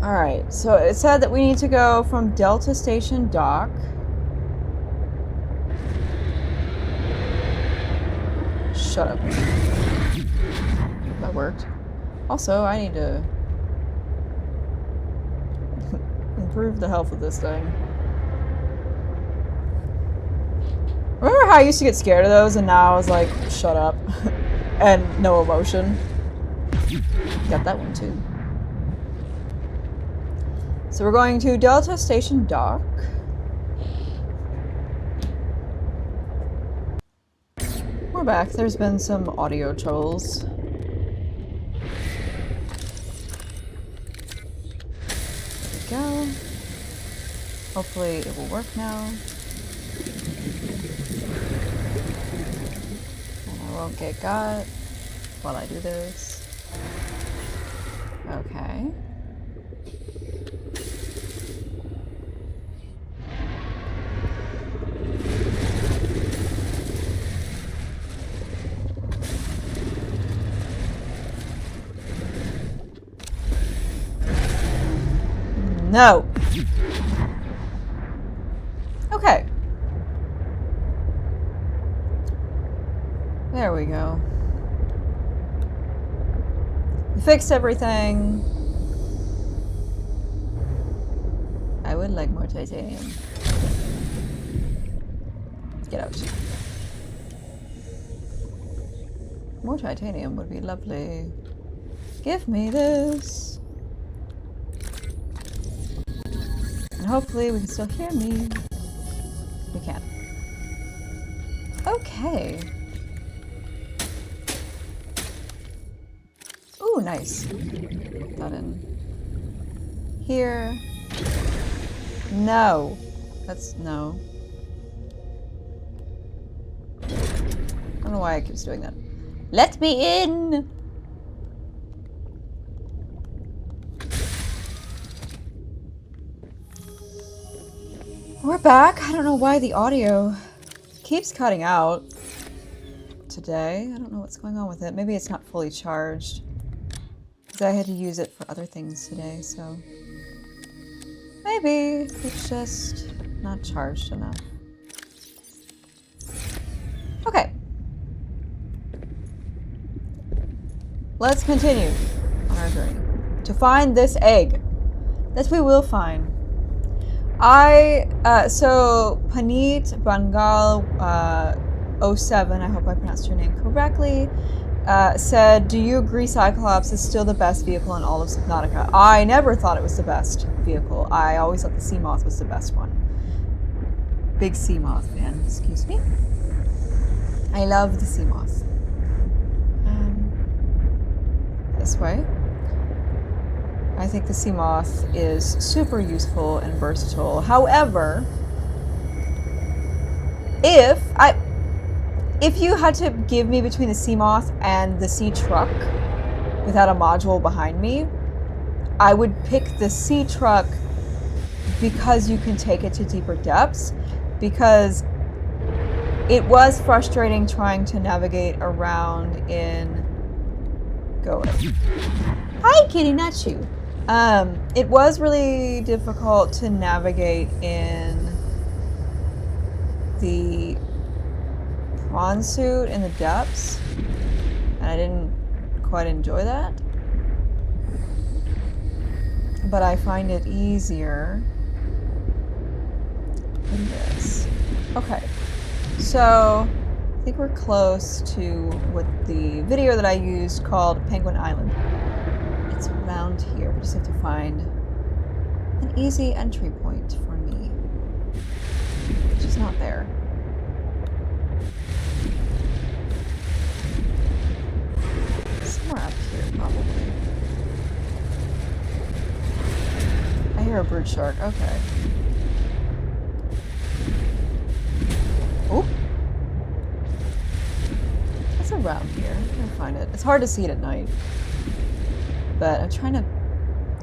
Alright, so it said that we need to go from Delta Station Dock. Shut up. That worked. Also, I need to improve the health of this thing. Remember how I used to get scared of those and now I was like, shut up. And no emotion. Got that one too. So we're going to Delta Station Dock. We're back. There's been some audio troubles. There we go. Hopefully it will work now. And I won't get got while I do this. Okay. No. There we go. We fixed everything. I would like more titanium. Get out. More titanium would be lovely. Give me this. And hopefully we can still hear me. We can. Okay. Ooh, nice. Put that in here. No. That's no. I don't know why it keeps doing that. Let me in! We're back. I don't know why the audio keeps cutting out today. I don't know what's going on with it. Maybe it's not fully charged. Because I had to use it for other things today, so... maybe it's just not charged enough. Okay. Let's continue on our journey to find this egg that we will find. So Paneet Bangal 07, I hope I pronounced your name correctly, said, do you agree Cyclops is still the best vehicle in all of Subnautica? I never thought it was the best vehicle. I always thought the sea moth was the best one. Big sea moth fan, excuse me. I love the sea moth. This way. I think the sea moth is super useful and versatile. However, if you had to give me between the sea moth and the sea truck without a module behind me, I would pick the sea truck because you can take it to deeper depths, because it was frustrating trying to navigate around in... Go away. Hi, kitty, not you. It was really difficult to navigate in the prawn suit in the depths, and I didn't quite enjoy that. But I find it easier in this. Okay, so I think we're close to what the video that I used called Penguin Island. It's around here. We just have to find an easy entry point for me, which is not there. Somewhere up here, probably. I hear a brood shark. Okay. Oh. It's around here. I'm gonna find it. It's hard to see it at night. But I'm trying to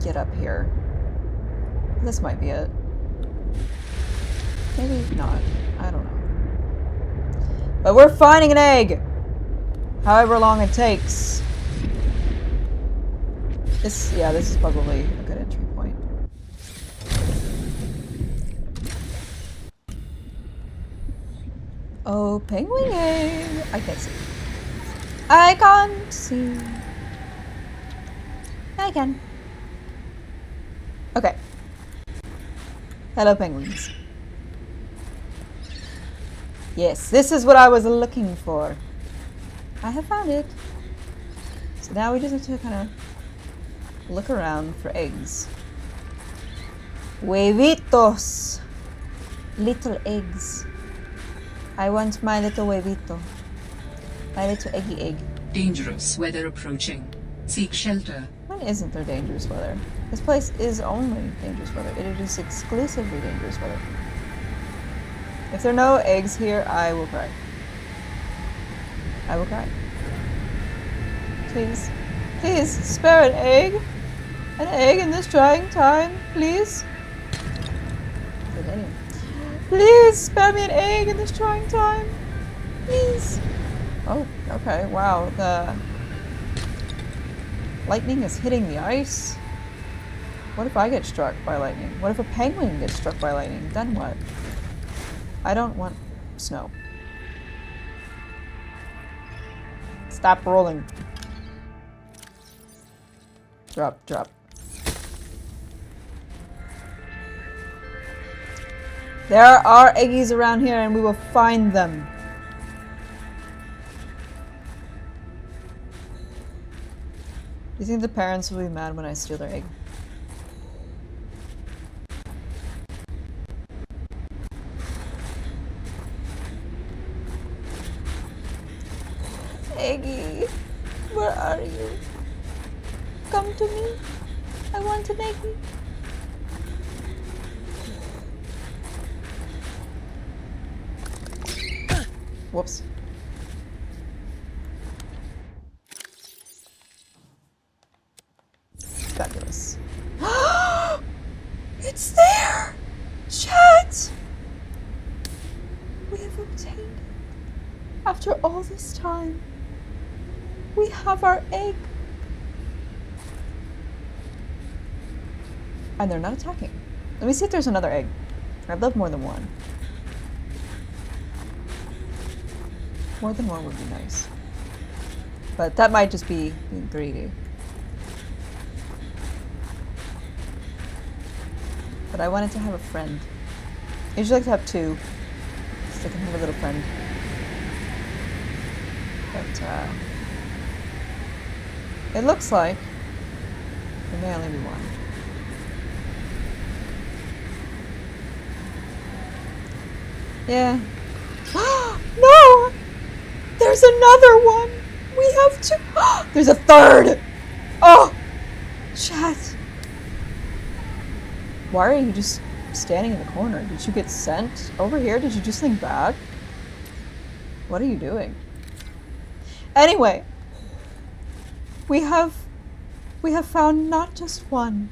get up here. This might be it. Maybe not. I don't know. But we're finding an egg! However long it takes. This is probably a good entry point. Oh, penguin egg! I can't see. I can't see. I can. Okay. Hello, penguins. Yes, this is what I was looking for. I have found it. So now we just have to kind of look around for eggs. Huevitos. Little eggs. I want my little huevito. My little eggy egg. Dangerous weather approaching. Seek shelter. When isn't there dangerous weather? This place is only dangerous weather. It is exclusively dangerous weather. If there are no eggs here, I will cry. I will cry. Please. Please, spare an egg. An egg in this trying time, please. Please, spare me an egg in this trying time. Please. Oh, okay, wow. The lightning is hitting the ice. What if I get struck by lightning? What if a penguin gets struck by lightning? Then what? I don't want snow. Stop rolling. Drop, drop. There are eggies around here and we will find them. Do you think the parents will be mad when I steal their egg? Eggie, where are you? Come to me. I want an eggie. Whoops. Fabulous. It's there! Chat! We have obtained it. After all this time, we have our egg. And they're not attacking. Let me see if there's another egg. I'd love more than one. More than one would be nice. But that might just be being greedy. But I wanted to have a friend. I usually like to have two, so I can have a little friend. But, it looks like there may only be one. Yeah. No! There's another one! We have two! There's a third! Oh! Chat. Why are you just standing in the corner? Did you get sent over here? Did you do something bad? What are you doing? Anyway. We have found not just one,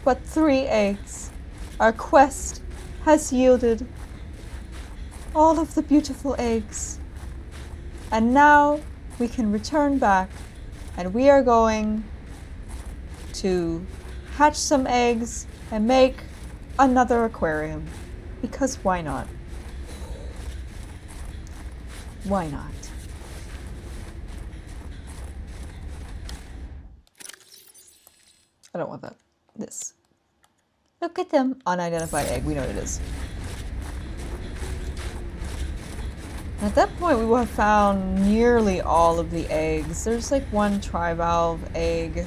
but 3 eggs. Our quest has yielded all of the beautiful eggs. And now we can return back and we are going to hatch some eggs and make another aquarium. Because why not? Why not? I don't want that. This. Look at them. Unidentified egg. We know what it is. At that point, we will have found nearly all of the eggs. There's like one trivalve egg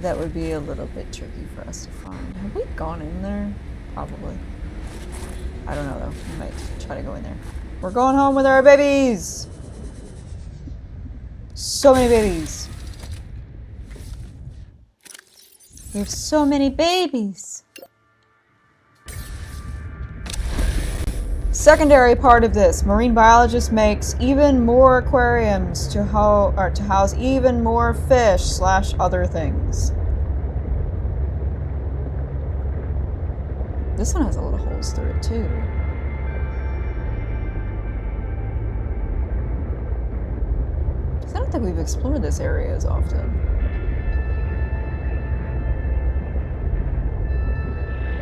that would be a little bit tricky for us to find. Have we gone in there? Probably. I don't know though. We might try to go in there. We're going home with our babies! So many babies. We have so many babies. Secondary part of this, marine biologist makes even more aquariums to house even more fish / other things. This one has a lot of holes through it too. I don't think we've explored this area as often.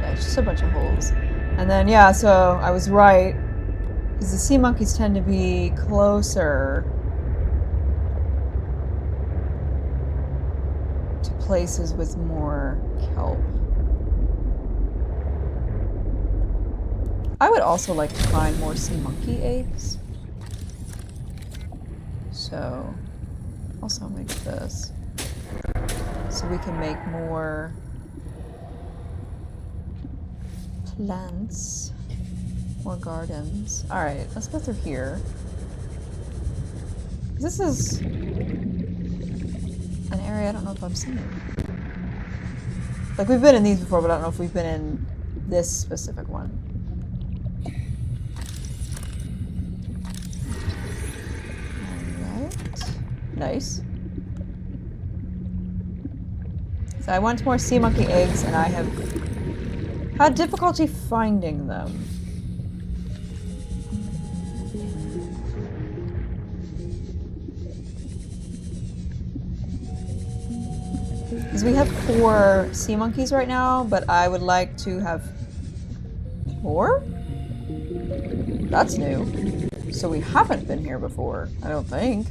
Yeah, it's just a bunch of holes. And then, yeah, so I was right, because the sea monkeys tend to be closer to places with more kelp. I would also like to find more sea monkey eggs. So, also make this. So we can make more plants, more gardens. Alright, let's go through here. This is an area I don't know if I've seen. Like, we've been in these before, but I don't know if we've been in this specific one. Alright. Nice. So I want more sea monkey eggs, and I have had difficulty finding them. Because we have 4 sea monkeys right now, but I would like to have more? That's new. So we haven't been here before, I don't think.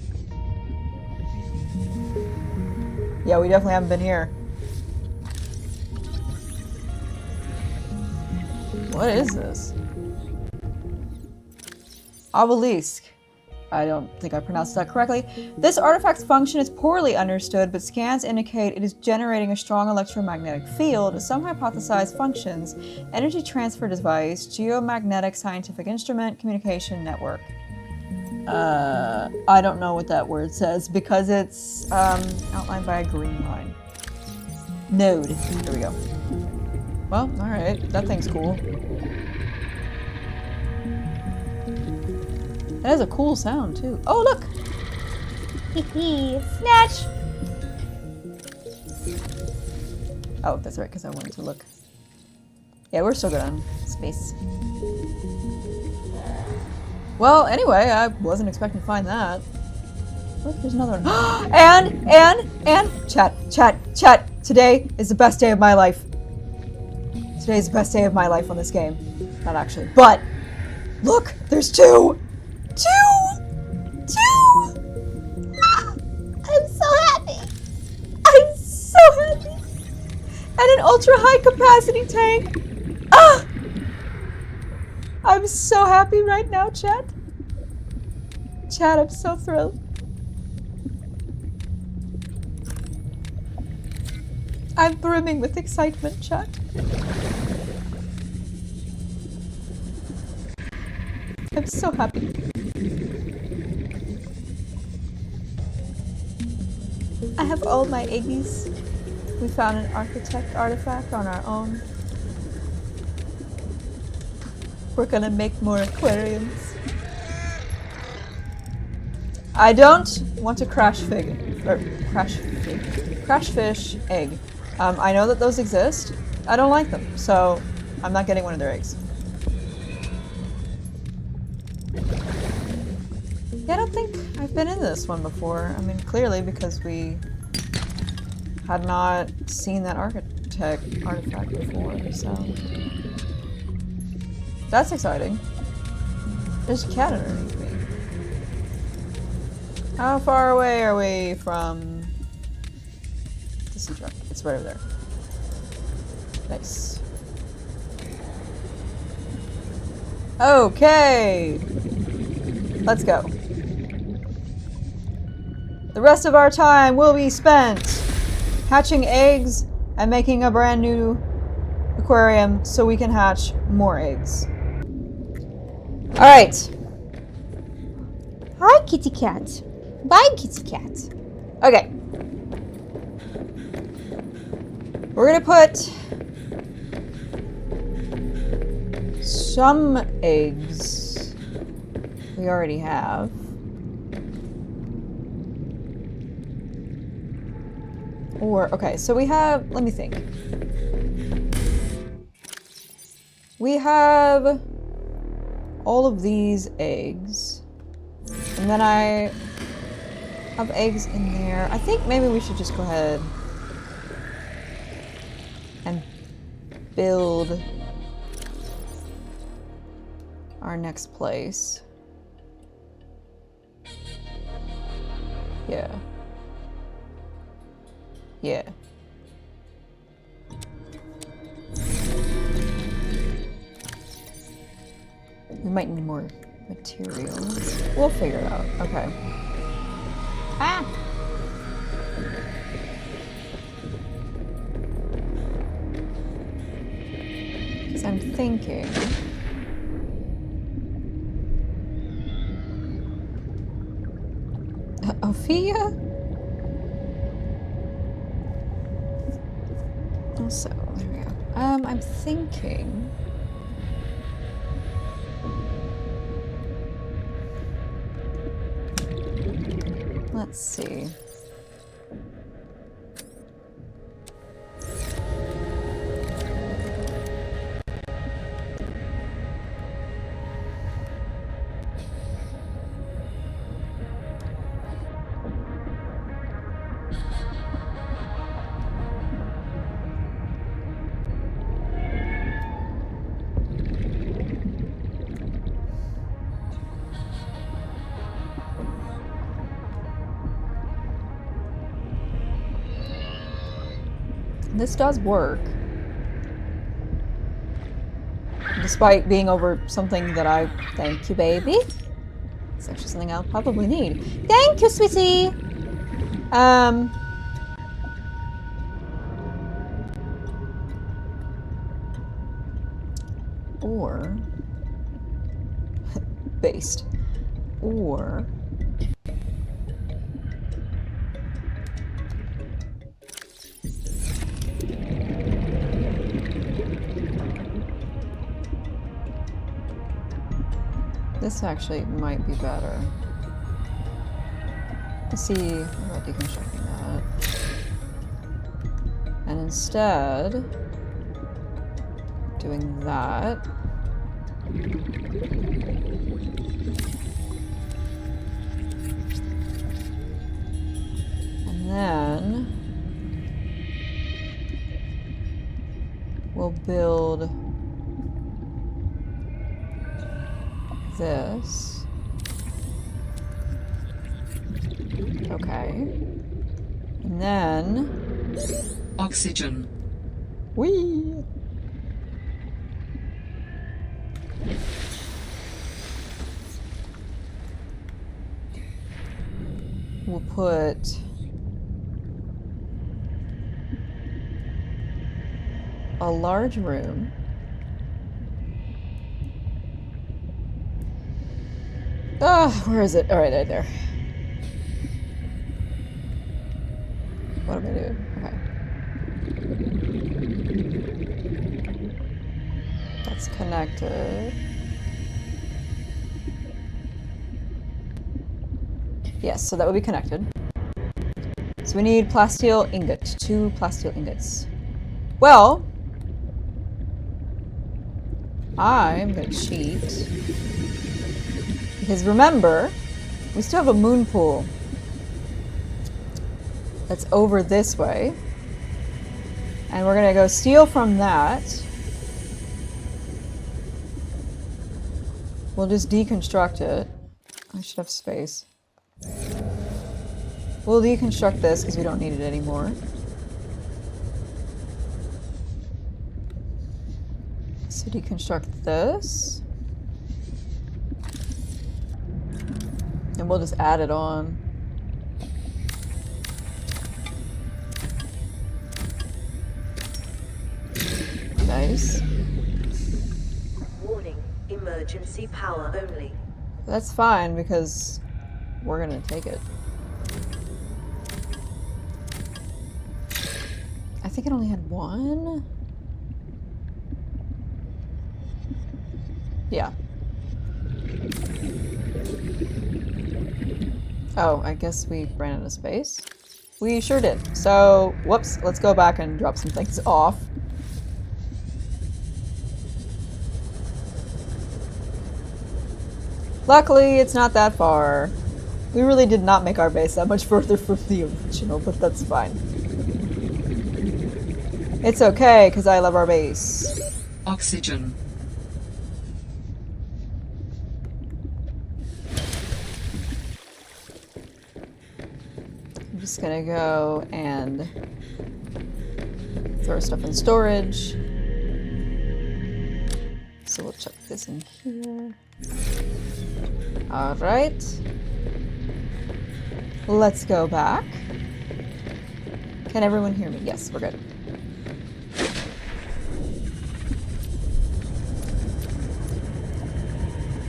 Yeah, we definitely haven't been here. What is this? Obelisk. I don't think I pronounced that correctly. This artifact's function is poorly understood, but scans indicate it is generating a strong electromagnetic field. Some hypothesize functions: energy transfer device, geomagnetic scientific instrument, communication network. I don't know what that word says because it's outlined by a green line. Node. There we go. Well, alright. That thing's cool. That has a cool sound, too. Oh, look! Hee snatch! Oh, that's right, because I wanted to look. Yeah, we're still good on space. Well, anyway, I wasn't expecting to find that. Look, there's another one. and, chat. Today is the best day of my life. Today is the best day of my life on this game. Not actually, but look, there's two! Ah, I'm so happy. And an ultra high capacity tank. Ah! I'm so happy right now, chat. Chat, I'm so thrilled. I'm brimming with excitement, chat. I'm so happy. I have all my eggies. We found an architect artifact on our own. We're gonna make more aquariums. I don't want a crash fish egg. I know that those exist. I don't like them, so I'm not getting one of their eggs. Yeah, I don't think I've been in this one before. I mean, clearly because we had not seen that artifact before, so that's exciting. There's a cat underneath me. How far away are we from the sea truck? It's right over there. Nice. Okay. Let's go. The rest of our time will be spent hatching eggs and making a brand new aquarium so we can hatch more eggs. Alright. Hi, kitty cat. Bye, kitty cat. Okay. We're gonna put some eggs we already have. Or, okay, so we have, let me think. We have all of these eggs. And then I have eggs in there. I think maybe we should just go ahead and build our next place. Yeah. Yeah. We might need more materials. We'll figure it out. Okay. Ah! Because I'm thinking... Ophia? Also, there we go. I'm thinking... Let's see. This does work. Despite being over something that I... Thank you, baby. It's actually something I'll probably need. Thank you, sweetie! Or... based. Or... this actually might be better. Let's see about deconstructing that. And instead, doing that. And then we'll build this. Okay. And then... Oxygen. Whee! We'll put... a large room. Ah, where is it? All right, there. What am I doing? Okay. That's connected. Yes, so that would be connected. So we need plasteel ingot. 2 plasteel ingots. Well, I'm gonna cheat. Because remember, we still have a moon pool that's over this way. And we're gonna go steal from that. We'll just deconstruct it. I should have space. We'll deconstruct this because we don't need it anymore. So deconstruct this. And we'll just add it on. Nice. Warning, emergency power only. That's fine because we're gonna take it. I think it only had 1. Yeah. Oh, I guess we ran out of space. We sure did. So, whoops, let's go back and drop some things off. Luckily, it's not that far. We really did not make our base that much further from the original, but that's fine. It's okay, because I love our base. Oxygen. I'm just gonna go and throw stuff in storage. So we'll chuck this in here. Alright. Let's go back. Can everyone hear me? Yes, we're good.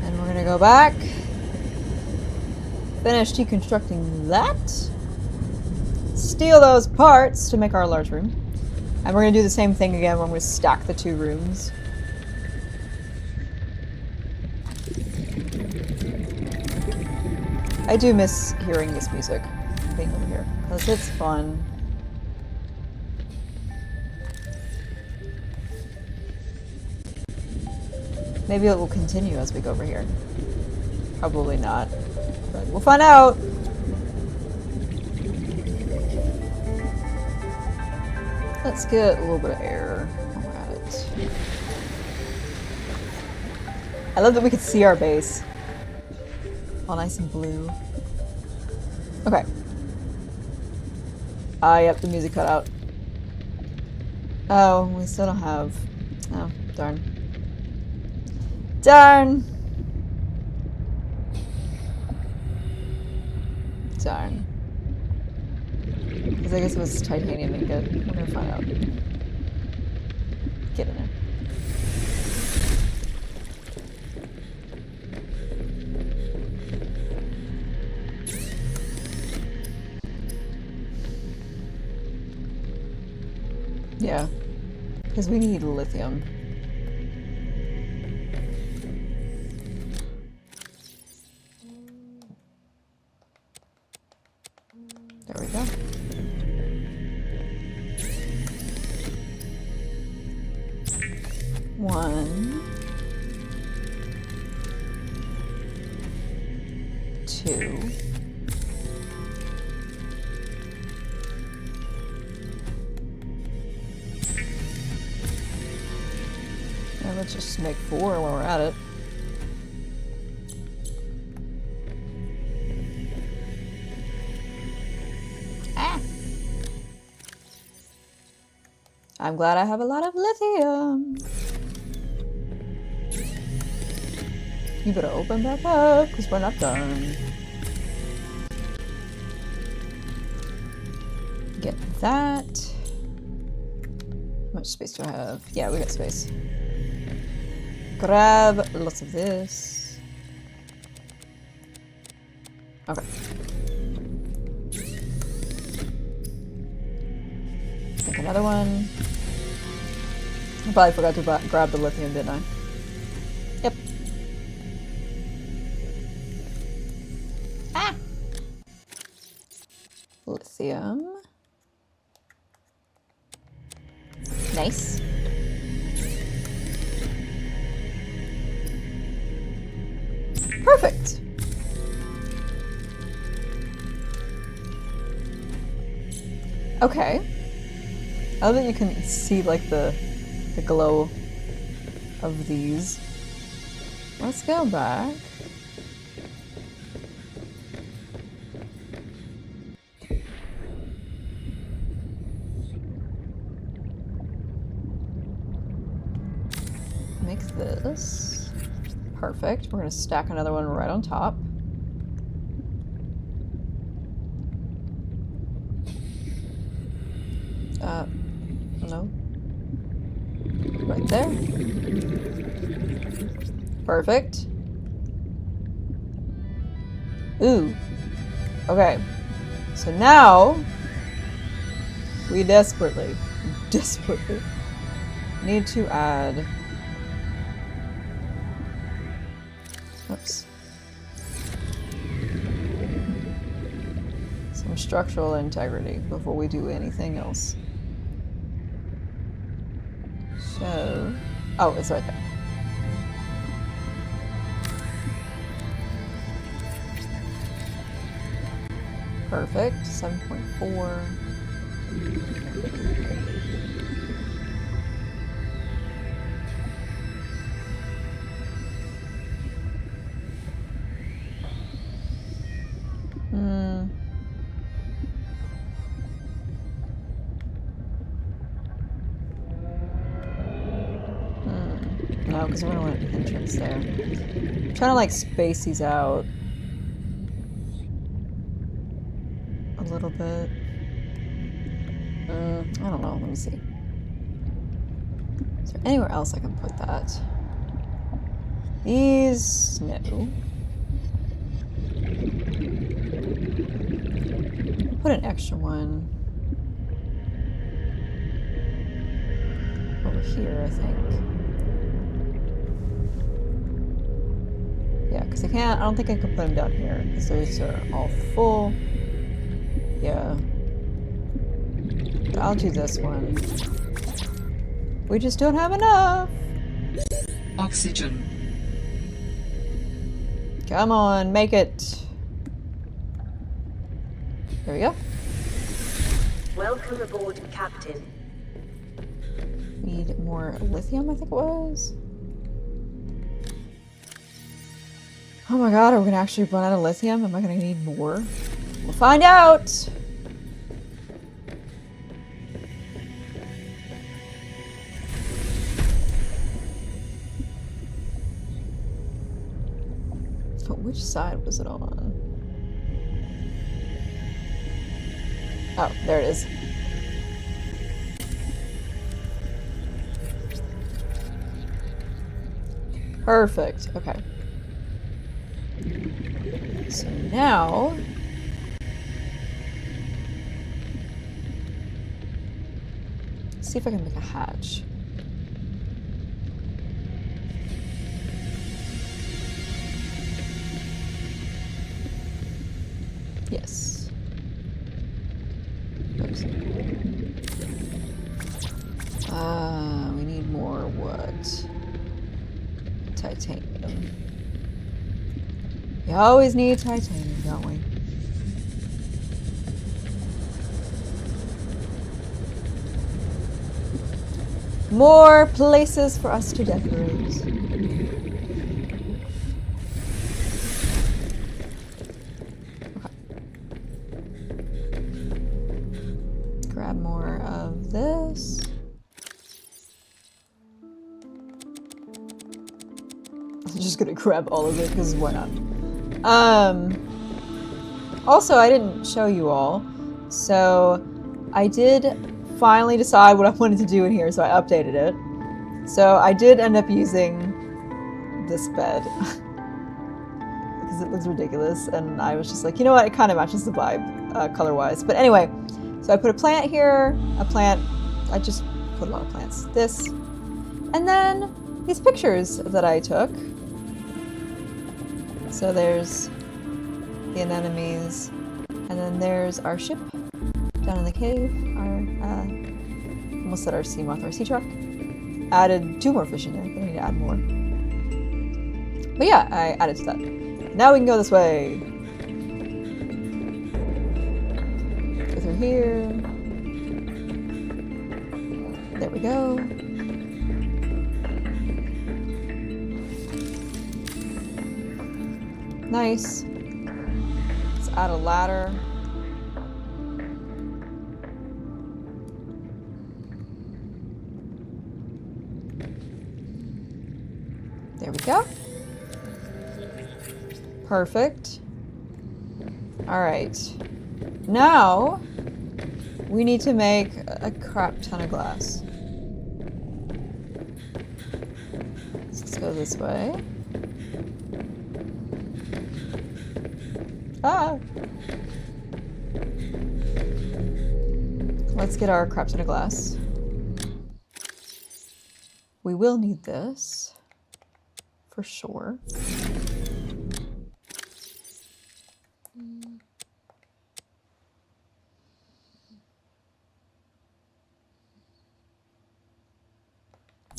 And we're gonna go back. Finish deconstructing that. Steal those parts to make our large room. And we're gonna do the same thing again when we stack the 2 rooms. I do miss hearing this music, being over here, because it's fun. Maybe it will continue as we go over here. Probably not, but we'll find out. Let's get a little bit of air while we're at it. I love that we can see our base. All nice and blue. Okay. Yep, the music cut out. Oh, we still don't have... Oh, darn. Darn! Darn. Because I guess it was titanium ingot. We're gonna find out. Get in there. Yeah. Because we need lithium. There we go. One. Two. Now let's just make 4 while we're at it. Ah! I'm glad I have a lot of lithium. You better open back up, because we're not done. Get that. How much space do I have? Yeah, we got space. Grab lots of this. Okay. Make another one. I probably forgot to grab the lithium, didn't I? Yep. Ah! Lithium. Nice. Perfect. Okay. I love that you can see like the glow of these. Let's go back. Make this. Perfect. We're going to stack another one right on top. No. Right there. Perfect. Ooh. Okay. So now we desperately need to add... Oops. Some structural integrity before we do anything else. So... Oh, it's right there. Perfect. 7.4. No, because we're gonna want an entrance there. I'm trying to like space these out a little bit. I don't know. Let me see. Is there anywhere else I can put that? These, no. Put an extra one over here, I think. Yeah, because I don't think I can put them down here, because those are all full. Yeah. But I'll do this one. We just don't have enough! Oxygen. Come on, make it! There we go. Welcome aboard, Captain. Need more lithium, I think it was. Oh my god, are we gonna actually run out of lithium? Am I gonna need more? We'll find out! But which side was it on? Oh, there it is. Perfect. Okay. So now see if I can make a hatch. Yes. Oops. We need more what? Titanium. We always need titanium, don't we? More places for us to decorate. Okay. Grab more of this. I'm just gonna grab all of it because why not? Also, I didn't show you all, so I did finally decide what I wanted to do in here, so I updated it. So I did end up using this bed because it looks ridiculous, and I was just like, you know what, it kind of matches the vibe color-wise. But anyway, so I put a plant here, I just put a lot of plants. This, and then these pictures that I took. So there's the anemones, and then there's our ship down in the cave, our, almost said our sea moth, our sea truck. Added 2 more fish in there, I think I need to add more. But yeah, I added to that. Now we can go this way. Go through here. There we go. Nice. Let's add a ladder. There we go. Perfect. All right. Now we need to make a crap ton of glass. Let's go this way. Ah! Let's get our crap ton of glass. We will need this for sure.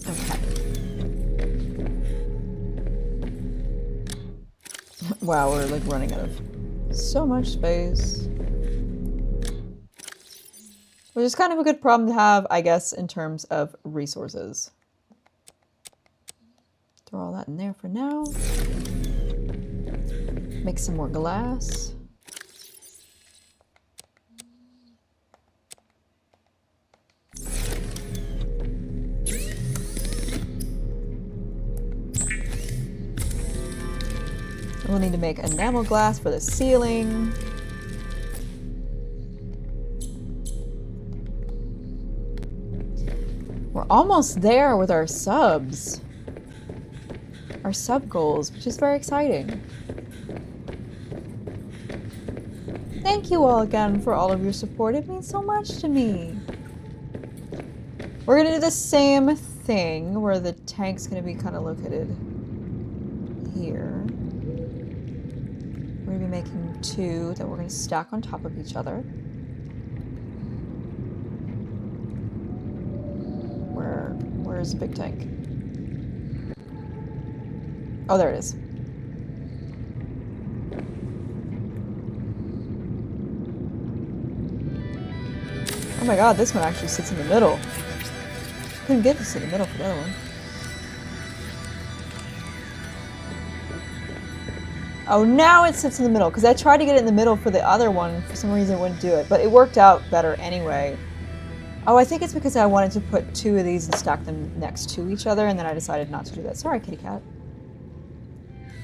Okay. Wow, we're like running out of so much space. Which is kind of a good problem to have, I guess, in terms of resources. Throw all that in there for now. Make some more glass. We'll need to make enamel glass for the ceiling. We're almost there with our subs. Our sub goals, which is very exciting. Thank you all again for all of your support. It means so much to me. We're gonna do the same thing where the tank's gonna be kind of located here. We're gonna be making 2 that we're gonna stack on top of each other. Where's the big tank? Oh, there it is. Oh my god, this one actually sits in the middle. Couldn't get this in the middle for the other one. Oh, now it sits in the middle, because I tried to get it in the middle for the other one. For some reason, it wouldn't do it, but it worked out better anyway. Oh, I think it's because I wanted to put 2 of these and stack them next to each other, and then I decided not to do that. Sorry, kitty cat.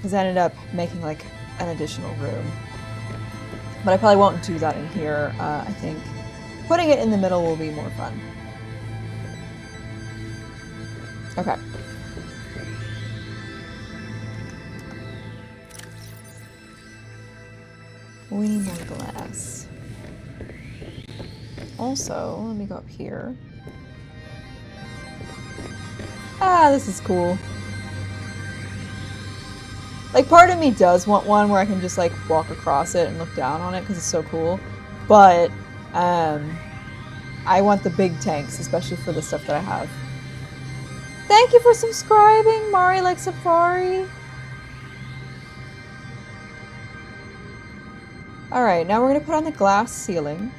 because I ended up making like an additional room. But I probably won't do that in here. I think putting it in the middle will be more fun. Okay. We need more glass. Also, let me go up here. Ah, this is cool. Like, part of me does want one where I can just, like, walk across it and look down on it because it's so cool. But, I want the big tanks, especially for the stuff that I have. Thank you for subscribing, Mari Like Safari. Alright, now we're going to put on the glass ceiling.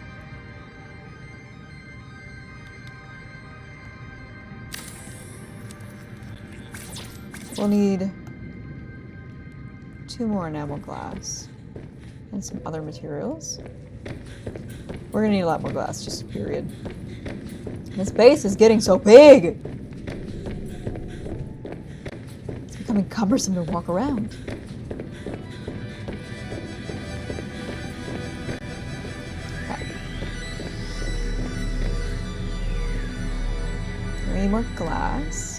We'll need 2 more enamel glass and some other materials. We're gonna need a lot more glass, just period. This base is getting so big! It's becoming cumbersome to walk around. Okay. We need more glass.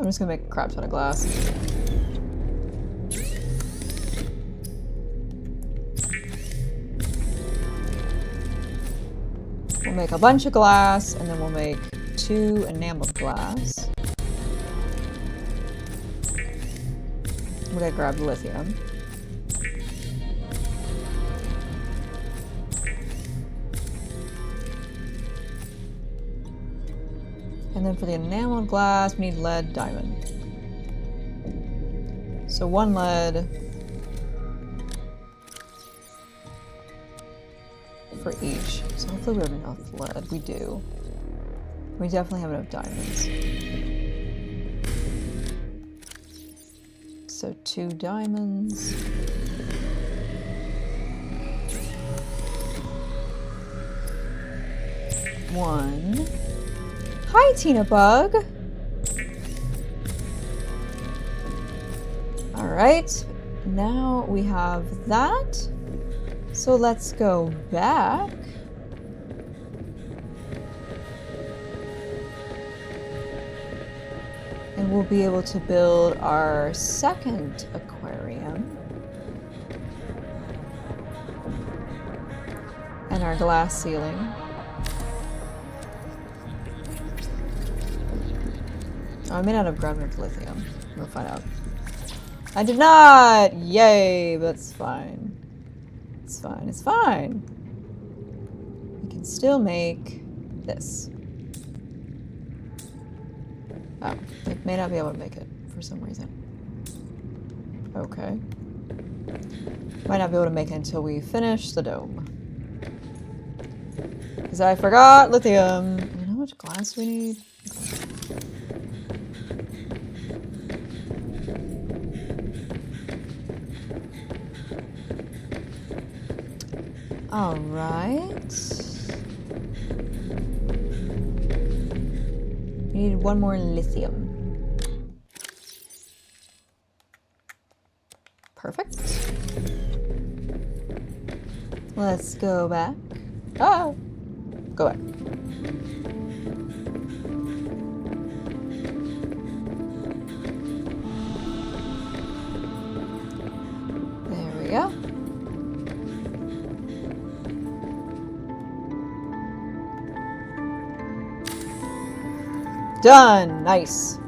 I'm just gonna make a crap ton of glass. We'll make a bunch of glass, and then we'll make 2 enameled glass. We gotta grab the lithium. And then for the enameled glass, we need lead, diamond. So 1 lead for each. So hopefully we have enough lead. We do. We definitely have enough diamonds. So 2 diamonds. One. Hi, Tina Bug. All right, now we have that. So let's go back. And we'll be able to build our second aquarium. And our glass ceiling. Oh, I may not have grabbed enough lithium. We'll find out. I did not! Yay! That's fine. It's fine. It's fine. We can still make this. Oh, they may not be able to make it for some reason. Okay. Might not be able to make it until we finish the dome. Because I forgot lithium. You know how much glass we need? All right. We need 1 more lithium. Perfect. Let's go back. Ah! Go back. There we go. Done! Nice.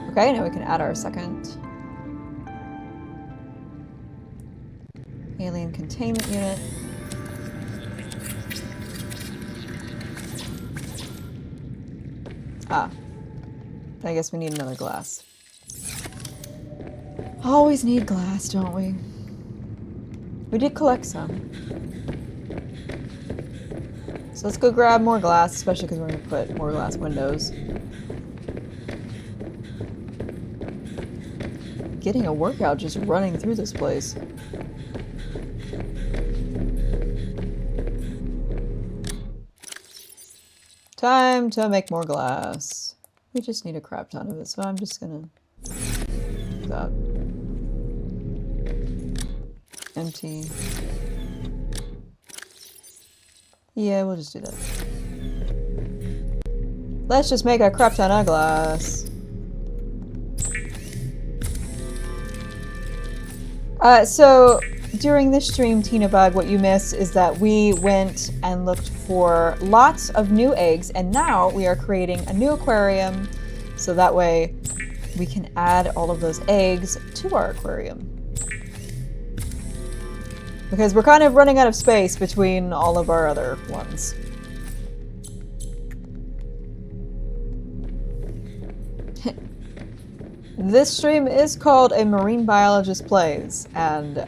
Okay, now we can add our second alien containment unit. Ah. I guess we need another glass. Always need glass, don't we? We did collect some. So let's go grab more glass, especially because we're going to put more glass windows. Getting a workout just running through this place. Time to make more glass. We just need a crap ton of it, so I'm just gonna do that. Empty. Yeah, we'll just do that. Let's just make a crap ton of glass. So during this stream, Tina Bug, what you missed is that we went and looked for lots of new eggs, and now we are creating a new aquarium, so that way we can add all of those eggs to our aquarium. Because we're kind of running out of space between all of our other ones. This stream is called A Marine Biologist Plays, and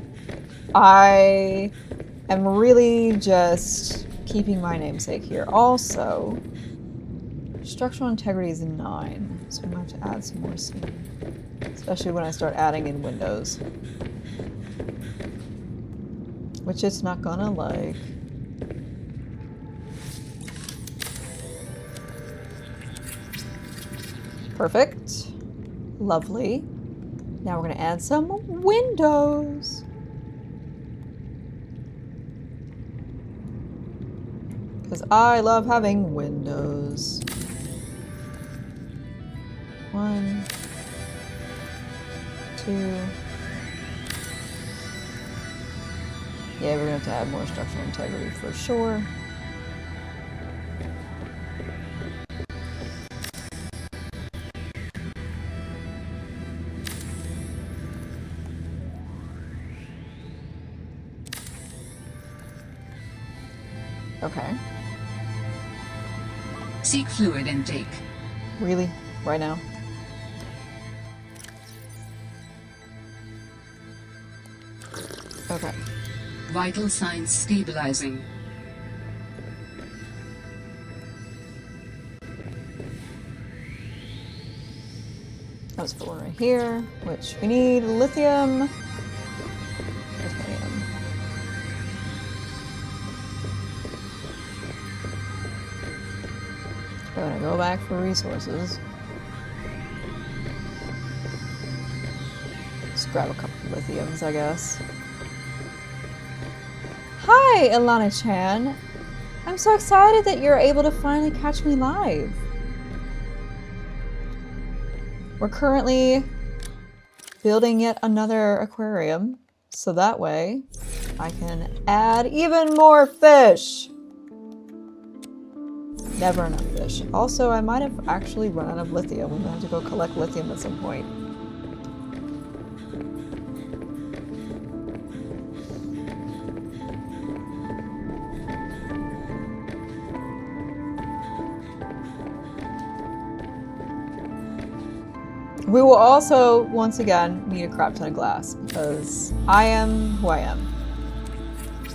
I am really just keeping my namesake here. Also, structural integrity is 9, so I'm going to have to add some more soon. Especially when I start adding in windows. Which it's not gonna like. Perfect. Lovely. Now we're gonna add some windows. Because I love having windows. 1, 2. Yeah, we're gonna have to add more structural integrity for sure. Okay. Seek fluid intake. Really? Right now? Okay. Vital signs stabilizing. That was for one right here, which we need lithium. Titanium. I'm gonna go back for resources. Just grab a couple of lithiums, I guess. Hi, Ilana-chan. I'm so excited that you're able to finally catch me live. We're currently building yet another aquarium, so that way I can add even more fish. Never enough fish. Also, I might have actually run out of lithium. We might have to go collect lithium at some point. We will also, once again, need a crap ton of glass because I am who I am.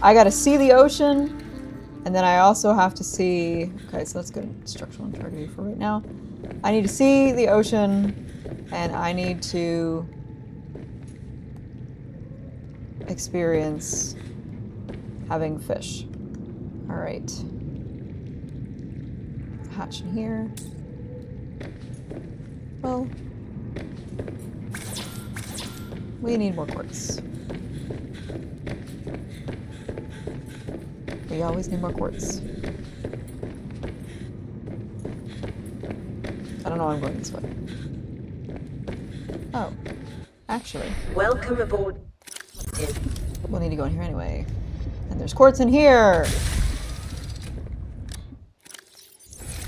I gotta see the ocean, and then I also have to see... Okay, so that's good structural integrity for right now. I need to see the ocean, and I need to experience having fish. All right. Hatch in here. Well... we need more quartz. We always need more quartz. I don't know why I'm going this way. Oh, actually. Welcome aboard. We'll need to go in here anyway. And there's quartz in here!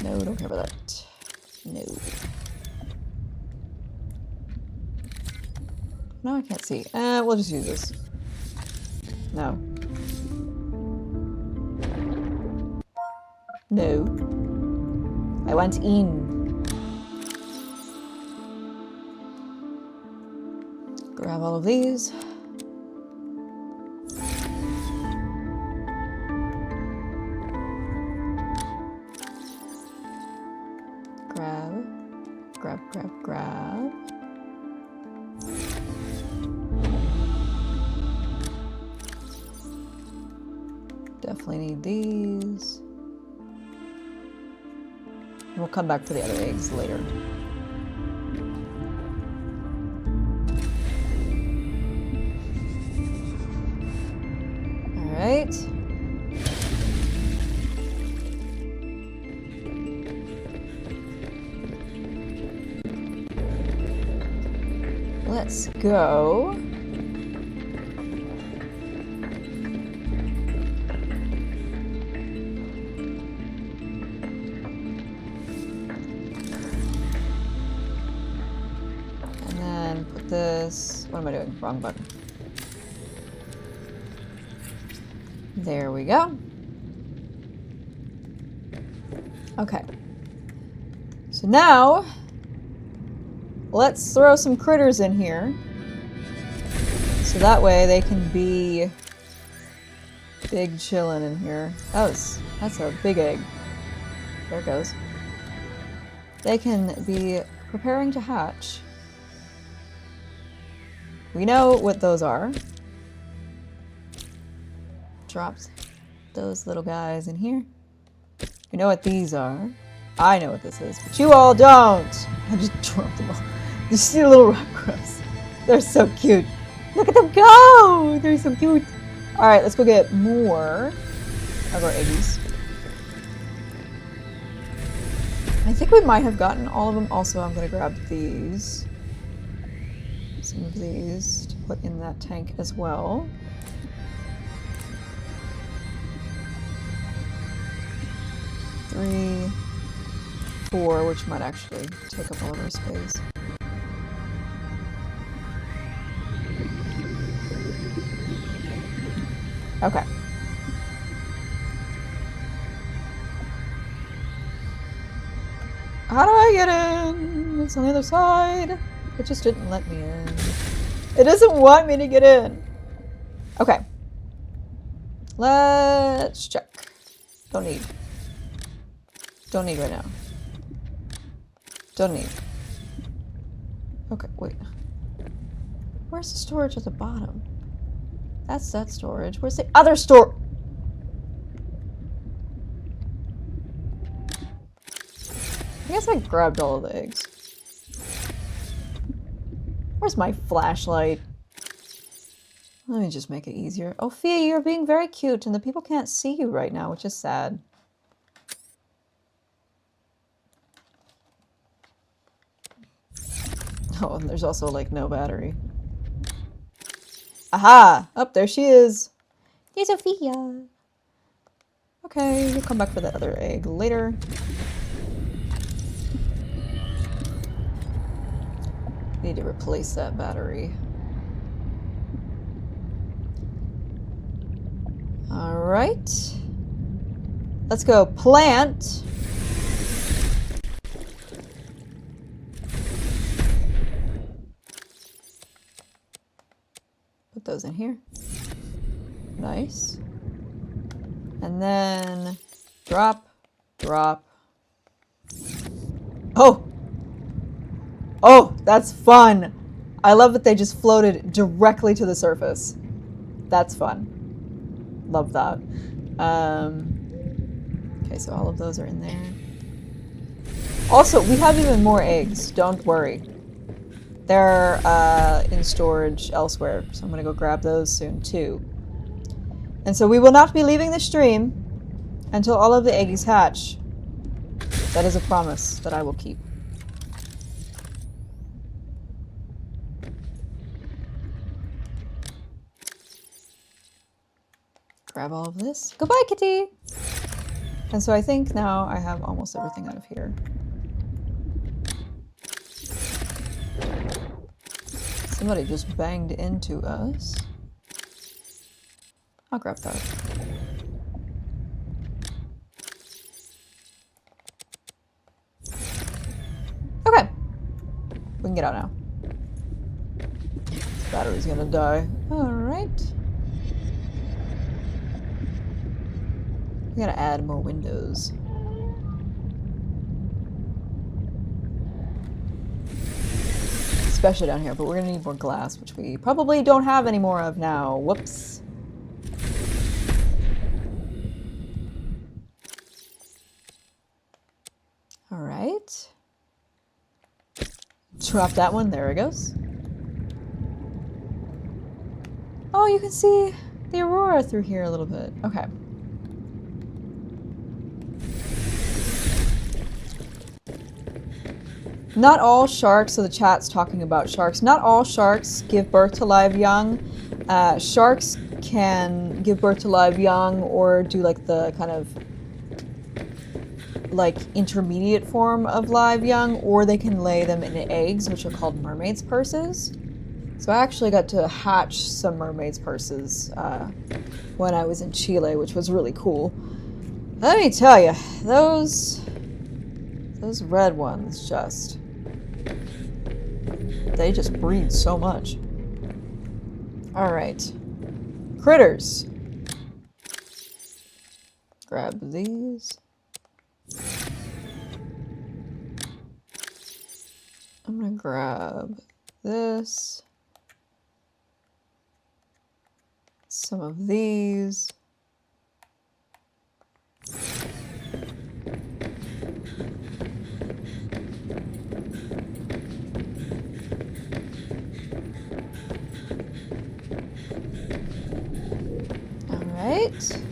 No, don't care about that. No. No, I can't see. We'll just use this. No. No. I want in. Grab all of these. Grab. Grab, grab, grab. Definitely need these. we'll come back for the other eggs later. All right. Let's go. And then put this, what am I doing? Wrong button. There we go. Okay. So now, let's throw some critters in here. So that way they can be big chillin' in here. That's a big egg. There it goes. They can be preparing to hatch. We know what those are. Dropped those little guys in here. We know what these are. I know what this is, but you all don't. I just dropped them all. You see the little rock crabs. They're so cute. Look at them go! They're so cute. Alright, let's go get more of our eggies. I think we might have gotten all of them. Also, I'm going to grab these. Some of these to put in that tank as well. Three, 4, which might actually take up all of our space. Okay. How do I get in? It's on the other side. It just didn't let me in. It doesn't want me to get in. Okay. Let's check. Don't need. Don't need right now. Don't need. Okay, wait. Where's the storage at the bottom? That's that storage. Where's the other store? I guess I grabbed all of the eggs. Where's my flashlight? Let me just make it easier. Oh, Fia, you're being very cute, and the people can't see you right now, which is sad. Oh, and there's also, like, no battery. Aha! Up there she is! Hey, Sophia! Okay, we'll come back for that other egg later. Need to replace that battery. Alright. Let's go plant. Put those in here. Nice. And then drop, drop. Oh! Oh, that's fun. I love that they just floated directly to the surface. That's fun. Love that. Okay, so all of those are in there. Also, we have even more eggs. Don't worry. They're in storage elsewhere, so I'm going to go grab those soon too. And so we will not be leaving the stream until all of the eggies hatch. That is a promise that I will keep. Grab all of this. Goodbye, kitty! And so I think now I have almost everything out of here. Somebody just banged into us. I'll grab that. Okay. We can get out now. This battery's gonna die. Alright. We gotta add more windows. Especially down here, but we're gonna need more glass, which we probably don't have any more of now. Whoops. Alright. right. Drop that one. There it goes. Oh, you can see the aurora through here a little bit. Okay. Not all sharks, so the chat's talking about sharks. Not all sharks give birth to live young. Sharks can give birth to live young or do like the kind of like intermediate form of live young, or they can lay them in eggs, which are called mermaid's purses. So I actually got to hatch some mermaid's purses when I was in Chile, which was really cool. Let me tell you, those red ones they just breed so much. All right, critters. Grab these. I'm gonna grab this. Some of these. All right.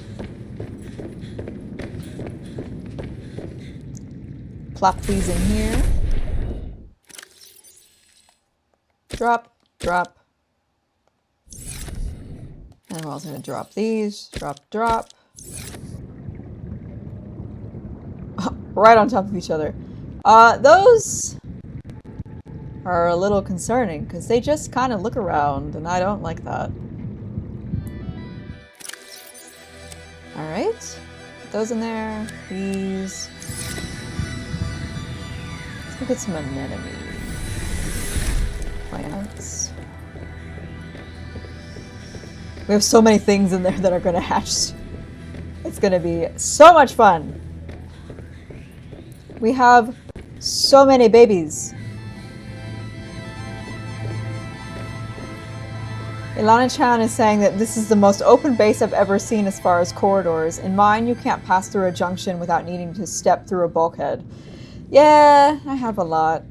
Plop these in here. Drop, drop. And we're also going to drop these. Drop, drop. Right on top of each other. Those are a little concerning because they just kind of look around and I don't like that. Alright. Put those in there. These. Let's go get some anemone plants. We have so many things in there that are going to hatch. It's going to be so much fun. We have so many babies. Ilana-chan is saying that this is the most open base I've ever seen as far as corridors. In mine, you can't pass through a junction without needing to step through a bulkhead. Yeah, I have a lot.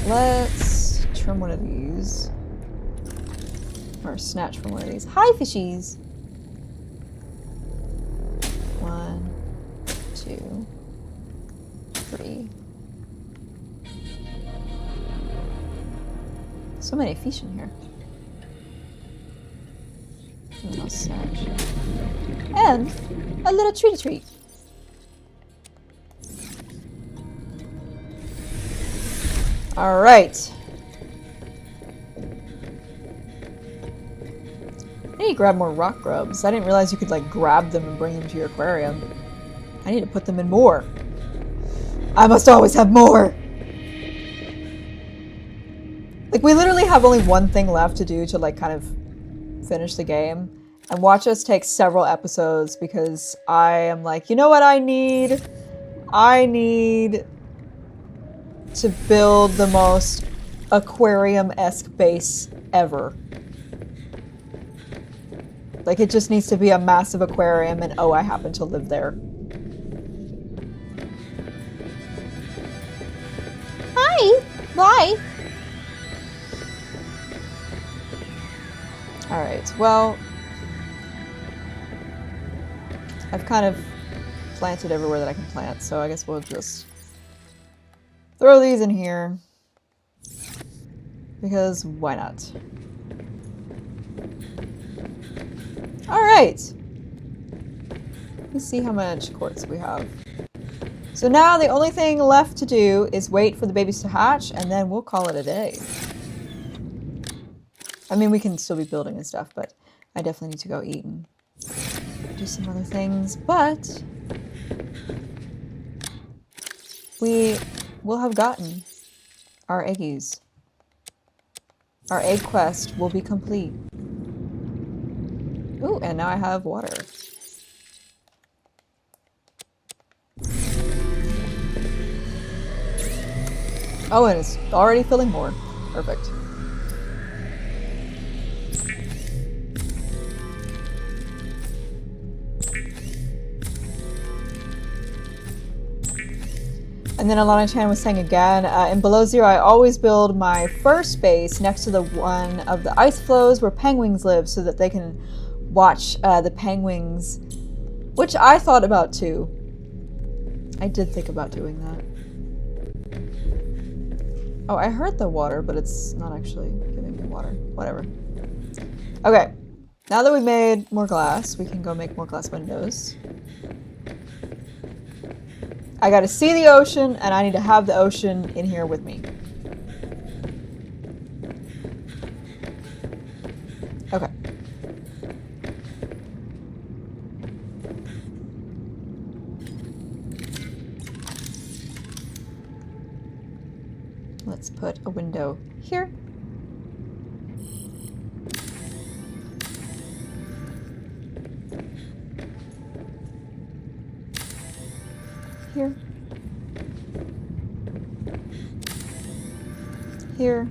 Let's trim one of these. Or snatch from one of these. Hi, fishies! 1, 2, 3. So many fish in here. And I'll snatch. And a little treat. All right. I need to grab more rock grubs. I didn't realize you could like grab them and bring them to your aquarium. I need to put them in more. I must always have more. Like we literally have only one thing left to do to like kind of finish the game. And watch us take several episodes because I am like, you know what I need? I need to build the most aquarium-esque base ever. Like it just needs to be a massive aquarium and oh, I happen to live there. Hi! Bye! Alright, well, I've kind of planted everywhere that I can plant, so I guess we'll just throw these in here. Because why not? Alright! Let's see how much quartz we have. So now the only thing left to do is wait for the babies to hatch, and then we'll call it a day. I mean, we can still be building and stuff, but I definitely need to go eat and do some other things. But we will have gotten our eggies. Our egg quest will be complete. Ooh, and now I have water. Oh, and it's already filling more. Perfect. And then Alana Chan was saying again, in Below Zero, I always build my first base next to the one of the ice floes where penguins live so that they can watch the penguins, which I thought about too. I did think about doing that. Oh, I heard the water, but it's not actually giving me water. Whatever. Okay, now that we've made more glass, we can go make more glass windows. I gotta see the ocean, and I need to have the ocean in here with me. Okay. Let's put a window here. Here. Here.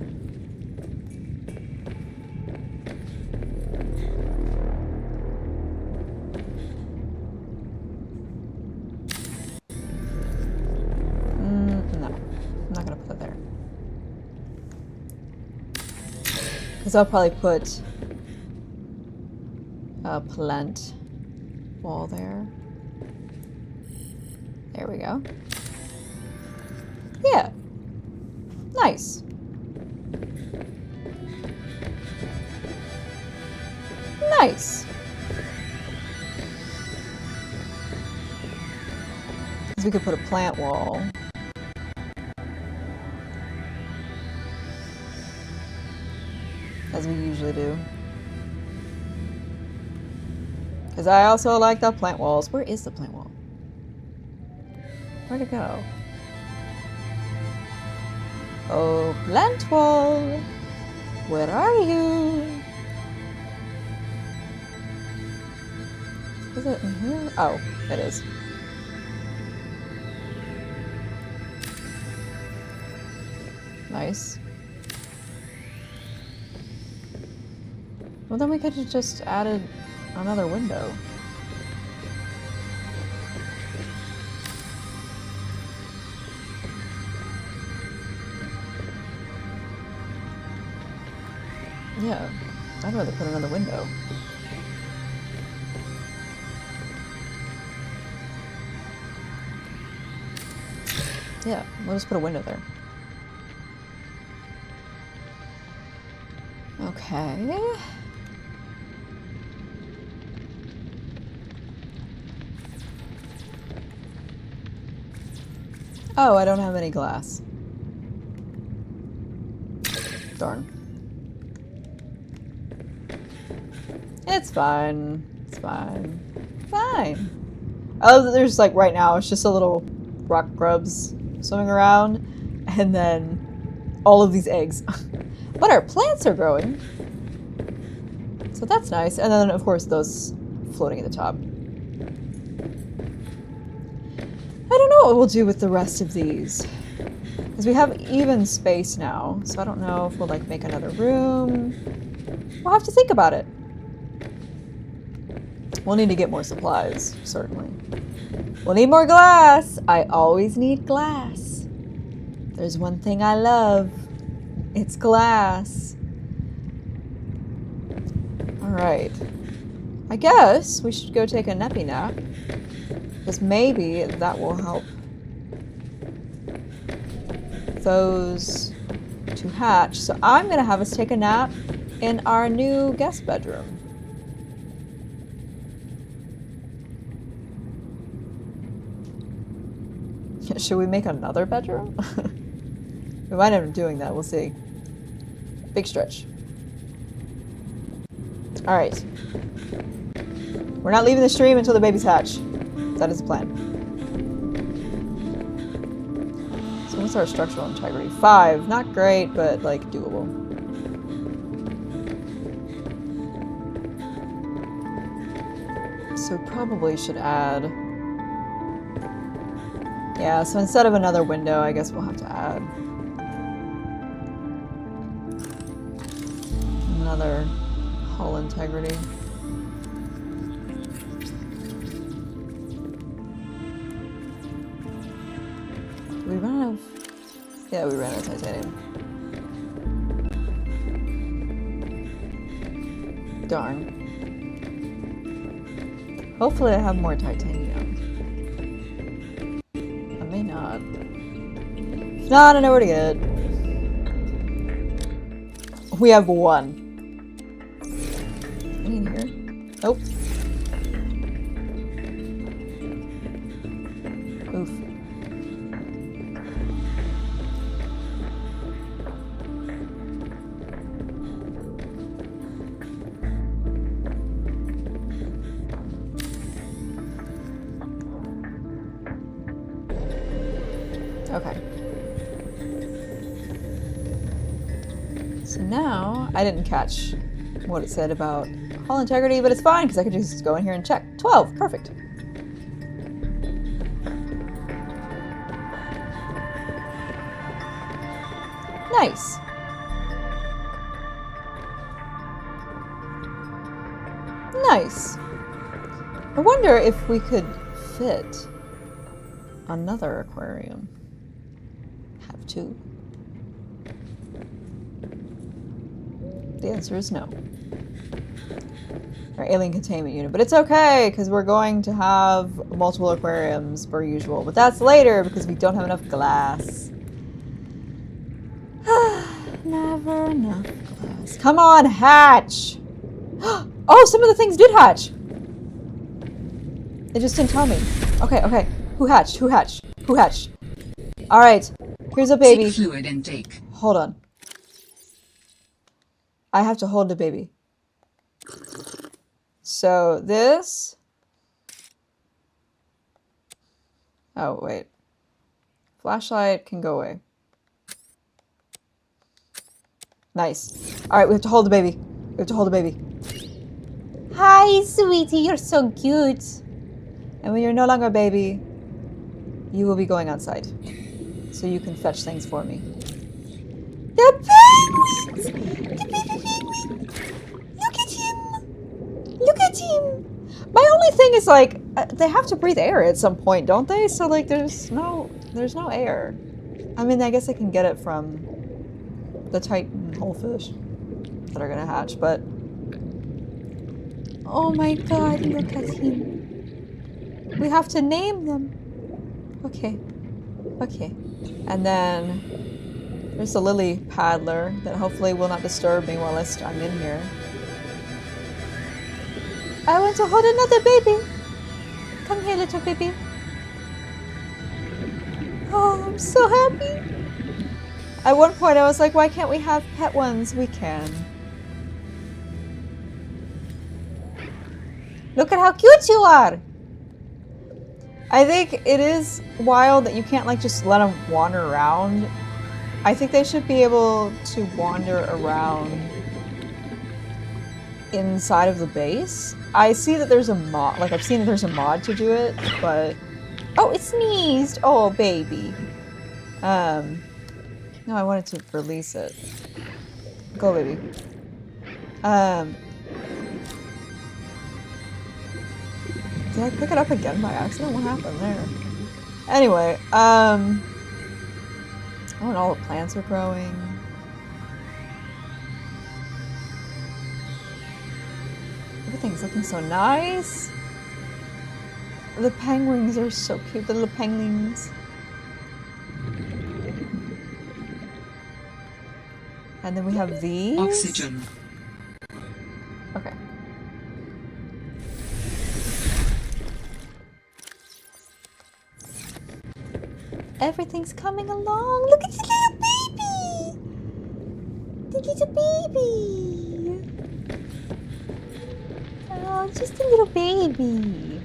No, I'm not gonna put it there. Because I'll probably put a plant wall there. There we go. Yeah. Nice. Nice. Because we could put a plant wall. As we usually do. Because I also like the plant walls. Where is the plant wall? Where'd it go? Oh, plant wall. Where are you? Is it in here? Oh, it is. Nice. Well, then we could have just added another window. Yeah, I'd rather put another window. Yeah, we'll just put a window there. Okay. Oh, I don't have any glass. Darn. It's fine. It's fine. Fine. Oh, there's like right now, it's just a little rock grubs swimming around, and then all of these eggs. But our plants are growing. So that's nice. And then, of course, those floating at the top. I don't know what we'll do with the rest of these. Because we have even space now. So I don't know if we'll, like, make another room. We'll have to think about it. We'll need to get more supplies, certainly. We'll need more glass. I always need glass. There's one thing I love. It's glass. Alright. I guess we should go take a nappy nap. Because maybe that will help those to hatch. So I'm going to have us take a nap in our new guest bedroom. Should we make another bedroom? We might end up doing that. We'll see. Big stretch. Alright. We're not leaving the stream until the babies hatch. That is the plan. So what's our structural integrity? 5. Not great, but like doable. So probably should add... Yeah, so instead of another window, I guess we'll have to add another hull integrity. Do we run Yeah, we ran out of titanium. Darn. Hopefully I have more titanium. I may not. If not, I know where to get it. We have one. Any in here? Nope. Oof. Okay. So now, I didn't catch what it said about hull integrity, but it's fine because I could just go in here and check. 12, perfect. Nice. Nice. I wonder if we could fit another aquarium. Have two. The answer is no. Our alien containment unit. But it's okay, because we're going to have multiple aquariums per usual. But that's later, because we don't have enough glass. Never enough glass. Come on, hatch! Oh, some of the things did hatch! It just didn't tell me. Okay, okay. Who hatched? Who hatched? Who hatched? Alright. Here's a baby. Take fluid intake. Hold on. I have to hold the baby. So this... Oh, wait. Flashlight can go away. Nice. Alright, we have to hold the baby. We have to hold the baby. Hi, sweetie. You're so cute. And when you're no longer a baby, you will be going outside. So you can fetch things for me. The penguins! The baby penguin! Look at him! Look at him! My only thing is, like, they have to breathe air at some point, don't they? So, like, there's no air. I mean, I guess I can get it from the Titan wholefish that are gonna hatch, but... Oh my god, look at him. We have to name them. Okay. Okay. And then there's a lily paddler that hopefully will not disturb me while I'm in here. I want to hold another baby. Come here, little baby. Oh, I'm so happy. At one point I was like, why can't we have pet ones? We can. Look at how cute you are. I think it is wild that you can't like just let them wander around. I think they should be able to wander around inside of the base. I see that there's a mod, like I've seen that there's a mod to do it, but... Oh, it sneezed! Oh, baby. No, I wanted to release it. Go, baby. Did I pick it up again by accident? What happened there? Anyway, oh, and all the plants are growing. Everything's looking so nice. The penguins are so cute, the little penguins. And then we have these. Oxygen. Okay. Everything's coming along. Look at the little baby! The little baby! Oh, just a little baby.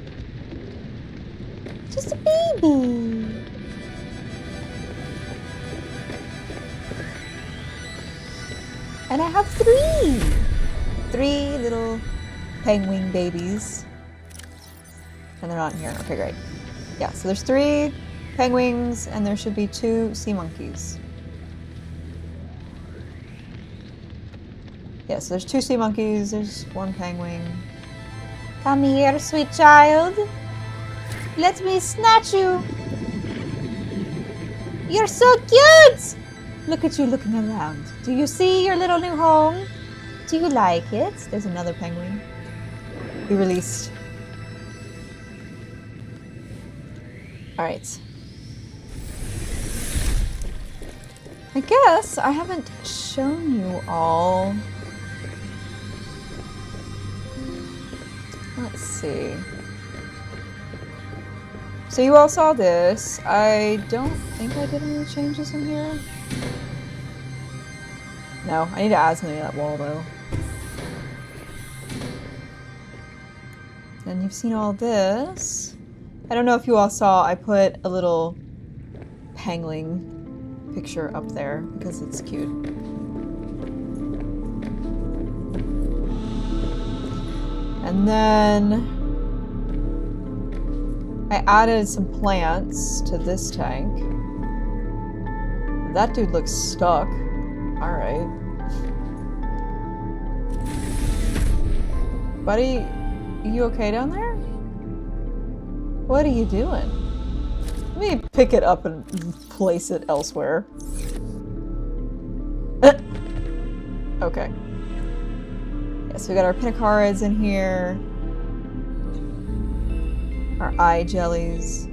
Just a baby. And I have three little penguin babies. And they're not in here. Okay, great. Yeah, so there's 3 penguins, and there should be 2 sea monkeys. Yeah, so there's 2 sea monkeys, there's 1 penguin. Come here, sweet child. Let me snatch you. You're so cute! Look at you looking around. Do you see your little new home? Do you like it? There's another penguin. Be released. Alright. I guess I haven't shown you all. Let's see. So you all saw this. I don't think I did any changes in here. No, I need to add something to that wall though. And you've seen all this. I don't know if you all saw, I put a little pangling picture up there because it's cute. And then I added some plants to this tank. That dude looks stuck. Alright. Buddy, you okay down there? What are you doing? Let me pick it up and place it elsewhere. Okay. Yeah, so we got our pinacarids in here. Our eye jellies.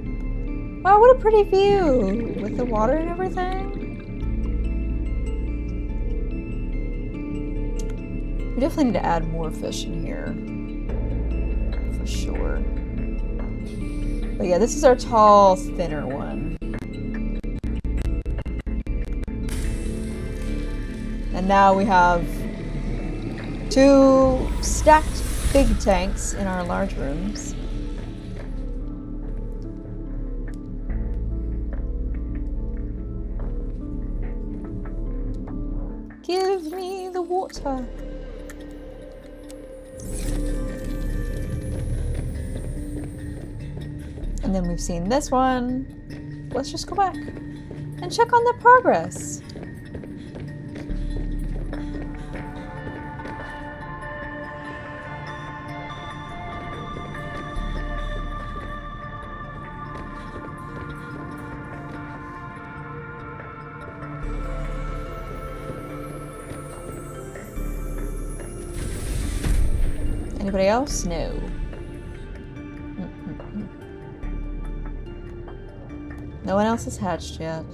Wow, what a pretty view! With the water and everything. We definitely need to add more fish in here. For sure. But yeah, this is our tall, thinner one. And now we have 2 stacked big tanks in our large rooms. Give me the water. And then we've seen this one. Let's just go back and check on the progress. Anybody else? No. No one else has hatched yet.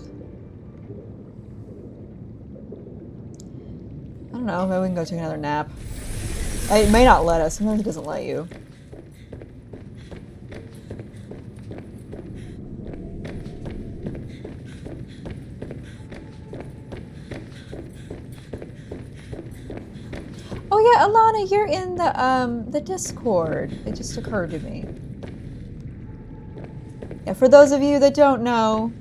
I don't know, maybe we can go take another nap. It may not let us, sometimes it doesn't let you. Oh yeah, Alana, you're in the Discord. It just occurred to me. Yeah, for those of you that don't know,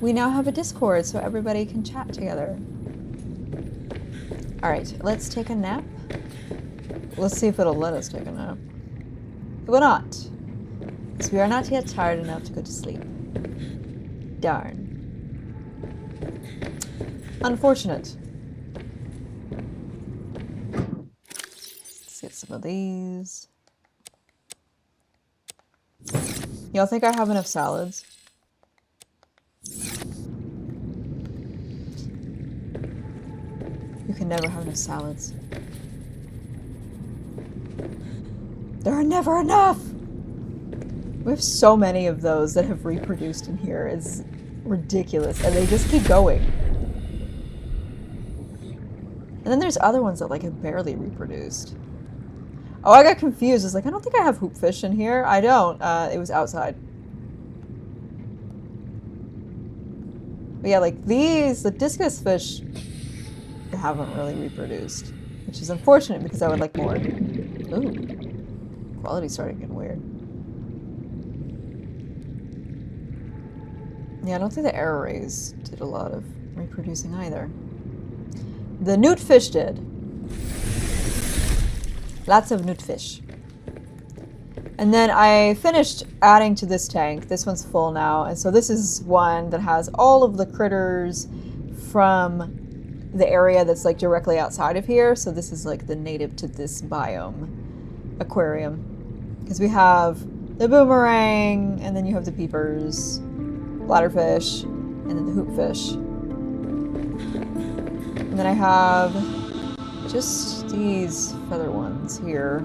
we now have a Discord so everybody can chat together. Alright, let's take a nap. Let's see if it'll let us take a nap. It will not. Because we are not yet tired enough to go to sleep. Darn. Unfortunate. Let's get some of these. Y'all think I have enough salads? You can never have enough salads. There are never enough! We have so many of those that have reproduced in here. It's ridiculous. And they just keep going. And then there's other ones that like have barely reproduced. Oh, I got confused. I was like, I don't think I have hoopfish in here. I don't. It was outside. But yeah, like these, the discus fish haven't really reproduced. Which is unfortunate because I would like more. Ooh. Quality's starting getting weird. Yeah, I don't think the air rays did a lot of reproducing either. The newt fish did. Lots of newt fish. And then I finished adding to this tank. This one's full now. And so this is one that has all of the critters from the area that's like directly outside of here. So this is like the native to this biome aquarium. Because we have the boomerang, and then you have the peepers, bladderfish, and then the hoopfish. And then I have just these feather ones here.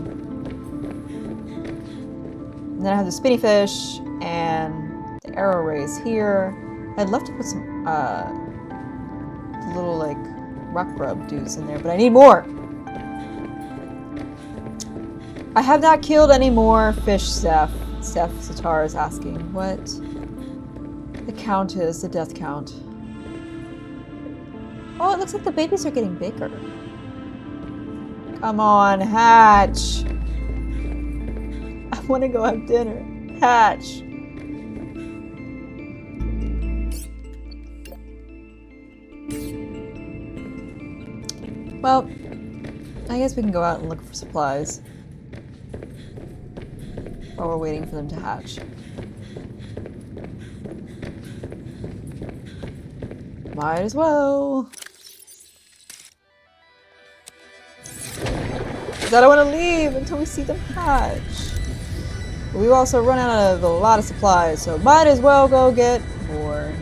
And then I have the spinny fish and the arrow rays here. I'd love to put some little like rock grub dudes in there, but I need more. I have not killed any more fish, Steph. Steph Satar is asking what the count is, the death count. Oh, it looks like the babies are getting bigger. Come on, hatch. I want to go have dinner. Hatch. Well, I guess we can go out and look for supplies while we're waiting for them to hatch. Might as well. Because I don't want to leave until we see them hatch. But we've also run out of a lot of supplies, so might as well go get more.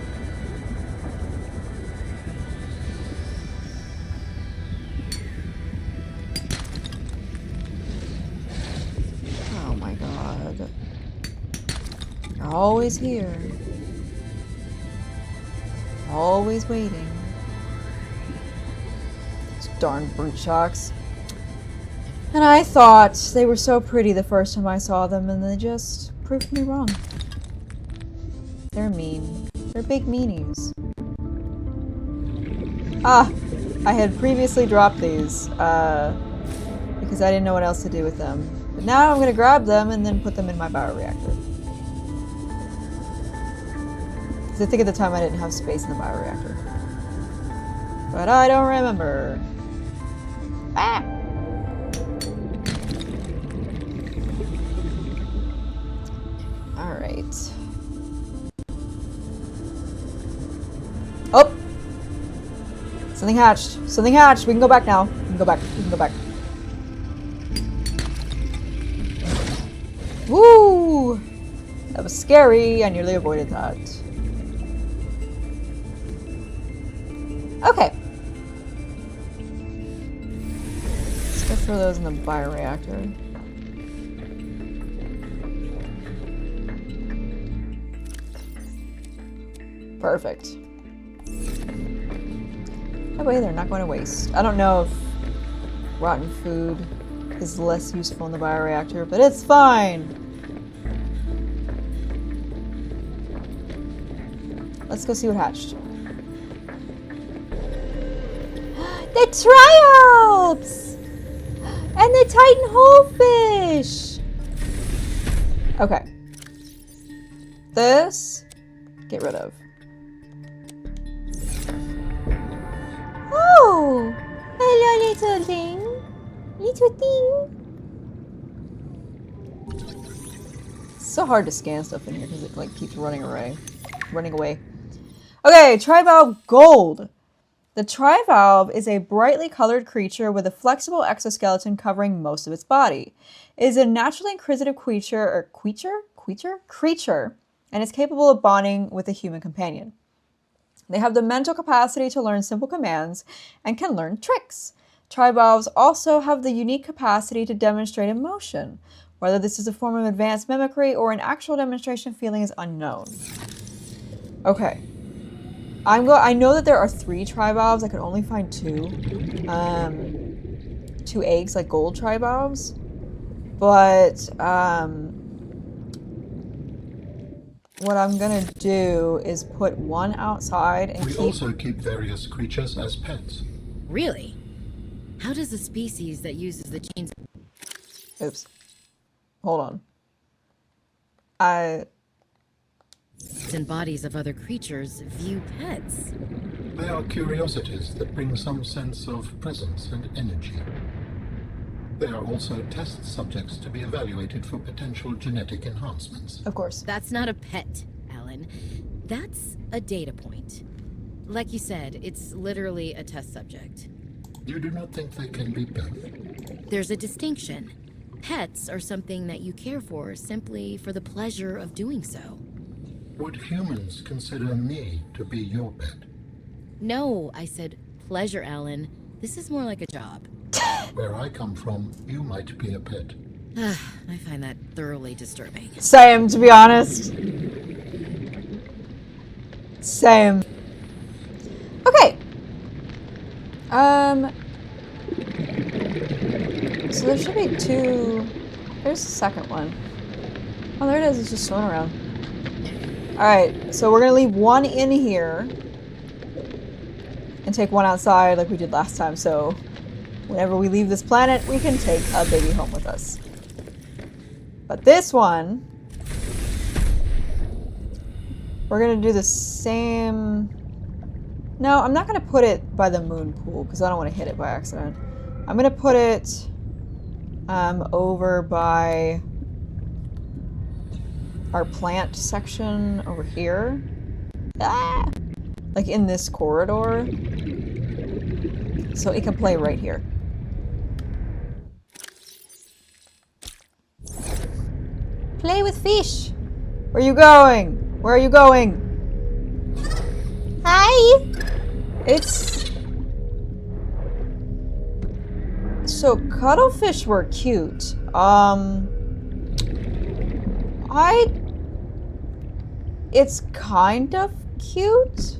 Oh my god. You're always here. Always waiting. Those darn brute sharks. And I thought they were so pretty the first time I saw them, and they just proved me wrong. They're mean. They're big meanies. Ah! I had previously dropped these, because I didn't know what else to do with them. But now I'm gonna grab them and then put them in my bioreactor. Because I think at the time I didn't have space in the bioreactor. But I don't remember. Ah! Alright. Oh! Something hatched. Something hatched. We can go back now. We can go back. We can go back. Woo! That was scary. I nearly avoided that. Okay. Let's go throw those in the bioreactor. Perfect. That way they're not going to waste. I don't know if rotten food is less useful in the bioreactor, but it's fine. Let's go see what hatched. The Triops! And the Titan Holefish! Okay. This, get rid of. Oh! Hello, little thing. Little thing. It's so hard to scan stuff in here because it like keeps running away. Okay, trivalve gold. The trivalve is a brightly colored creature with a flexible exoskeleton covering most of its body. It is a naturally inquisitive creature, and is capable of bonding with a human companion. They have the mental capacity to learn simple commands and can learn tricks. Trivalves also have the unique capacity to demonstrate emotion. Whether this is a form of advanced mimicry or an actual demonstration feeling is unknown. Okay. I know that there are 3 trivalves. I could only find 2. 2 eggs, like gold trivalves. But, what I'm gonna do is put one outside and We also keep various creatures as pets. Really? How does a species that uses the genes Oops. Hold on. and bodies of other creatures view pets? They are curiosities that bring some sense of presence and energy. They are also test subjects to be evaluated for potential genetic enhancements. Of course. That's not a pet, Alan. That's a data point. Like you said, it's literally a test subject. You do not think they can be both? There's a distinction. Pets are something that you care for simply for the pleasure of doing so. Would humans consider me to be your pet? No, I said pleasure, Alan. This is more like a job. Where I come from, you might be a pet. I find that thoroughly disturbing. Same, to be honest. Same. Okay. So there should be two. There's the second one. Oh, there it is. It's just swimming around. Alright, so we're gonna leave one in here and take one outside like we did last time, so whenever we leave this planet, we can take a baby home with us. But this one, we're gonna do the same. No, I'm not gonna put it by the moon pool because I don't want to hit it by accident. I'm gonna put it over by our plant section over here. Ah! Like in this corridor. So it can play right here. Play with fish. Where are you going? Where are you going? Hi. It's... So cuttlefish were cute. It's kind of cute.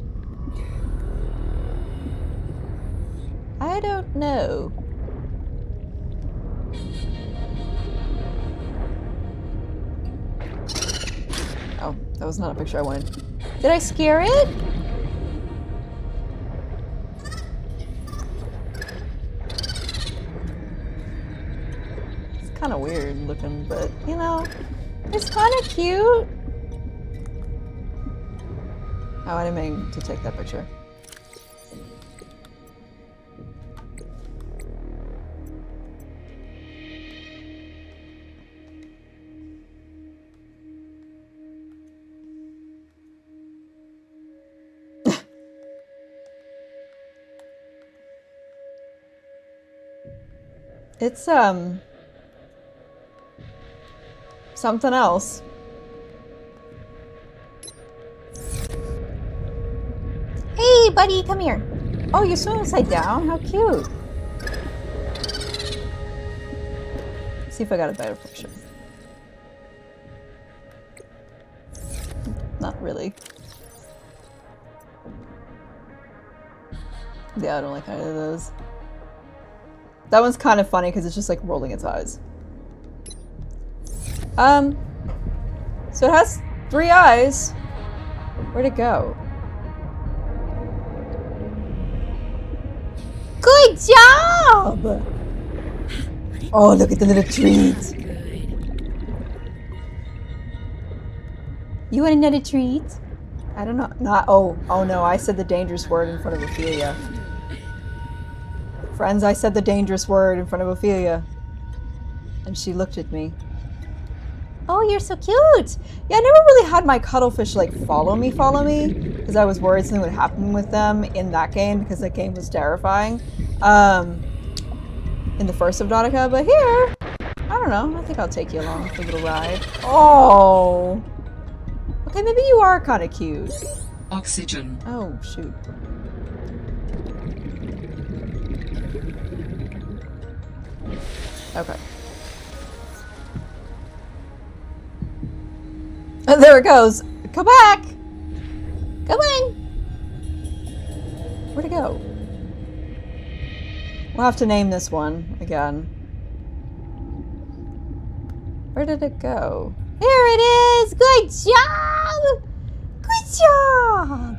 I don't know. Oh, that was not a picture I wanted. Did I scare it? It's kind of weird looking, but you know, it's kind of cute. Oh, I didn't mean to take that picture. It's, something else. Hey, buddy, come here. Oh, you're swimming upside down? How cute. Let's see if I got a better picture. Not really. Yeah, I don't like either of those. That one's kind of funny because it's just like rolling its eyes. So it has 3 eyes. Where'd it go? Good job! Oh, look at the little treat. You want another treat? I don't know. Not. Oh no! I said the dangerous word in front of Ophelia. Friends, I said the dangerous word in front of Ophelia, and she looked at me. Oh, you're so cute! Yeah, I never really had my cuttlefish like follow me, because I was worried something would happen with them in that game because that game was terrifying. In the first Subnautica, but here, I don't know. I think I'll take you along for a little ride. Oh, okay, maybe you are kind of cute. Oxygen. Oh shoot. Okay. There it goes. Come back! Come on! Where'd it go? We'll have to name this one again. Where did it go? There it is! Good job! Good job!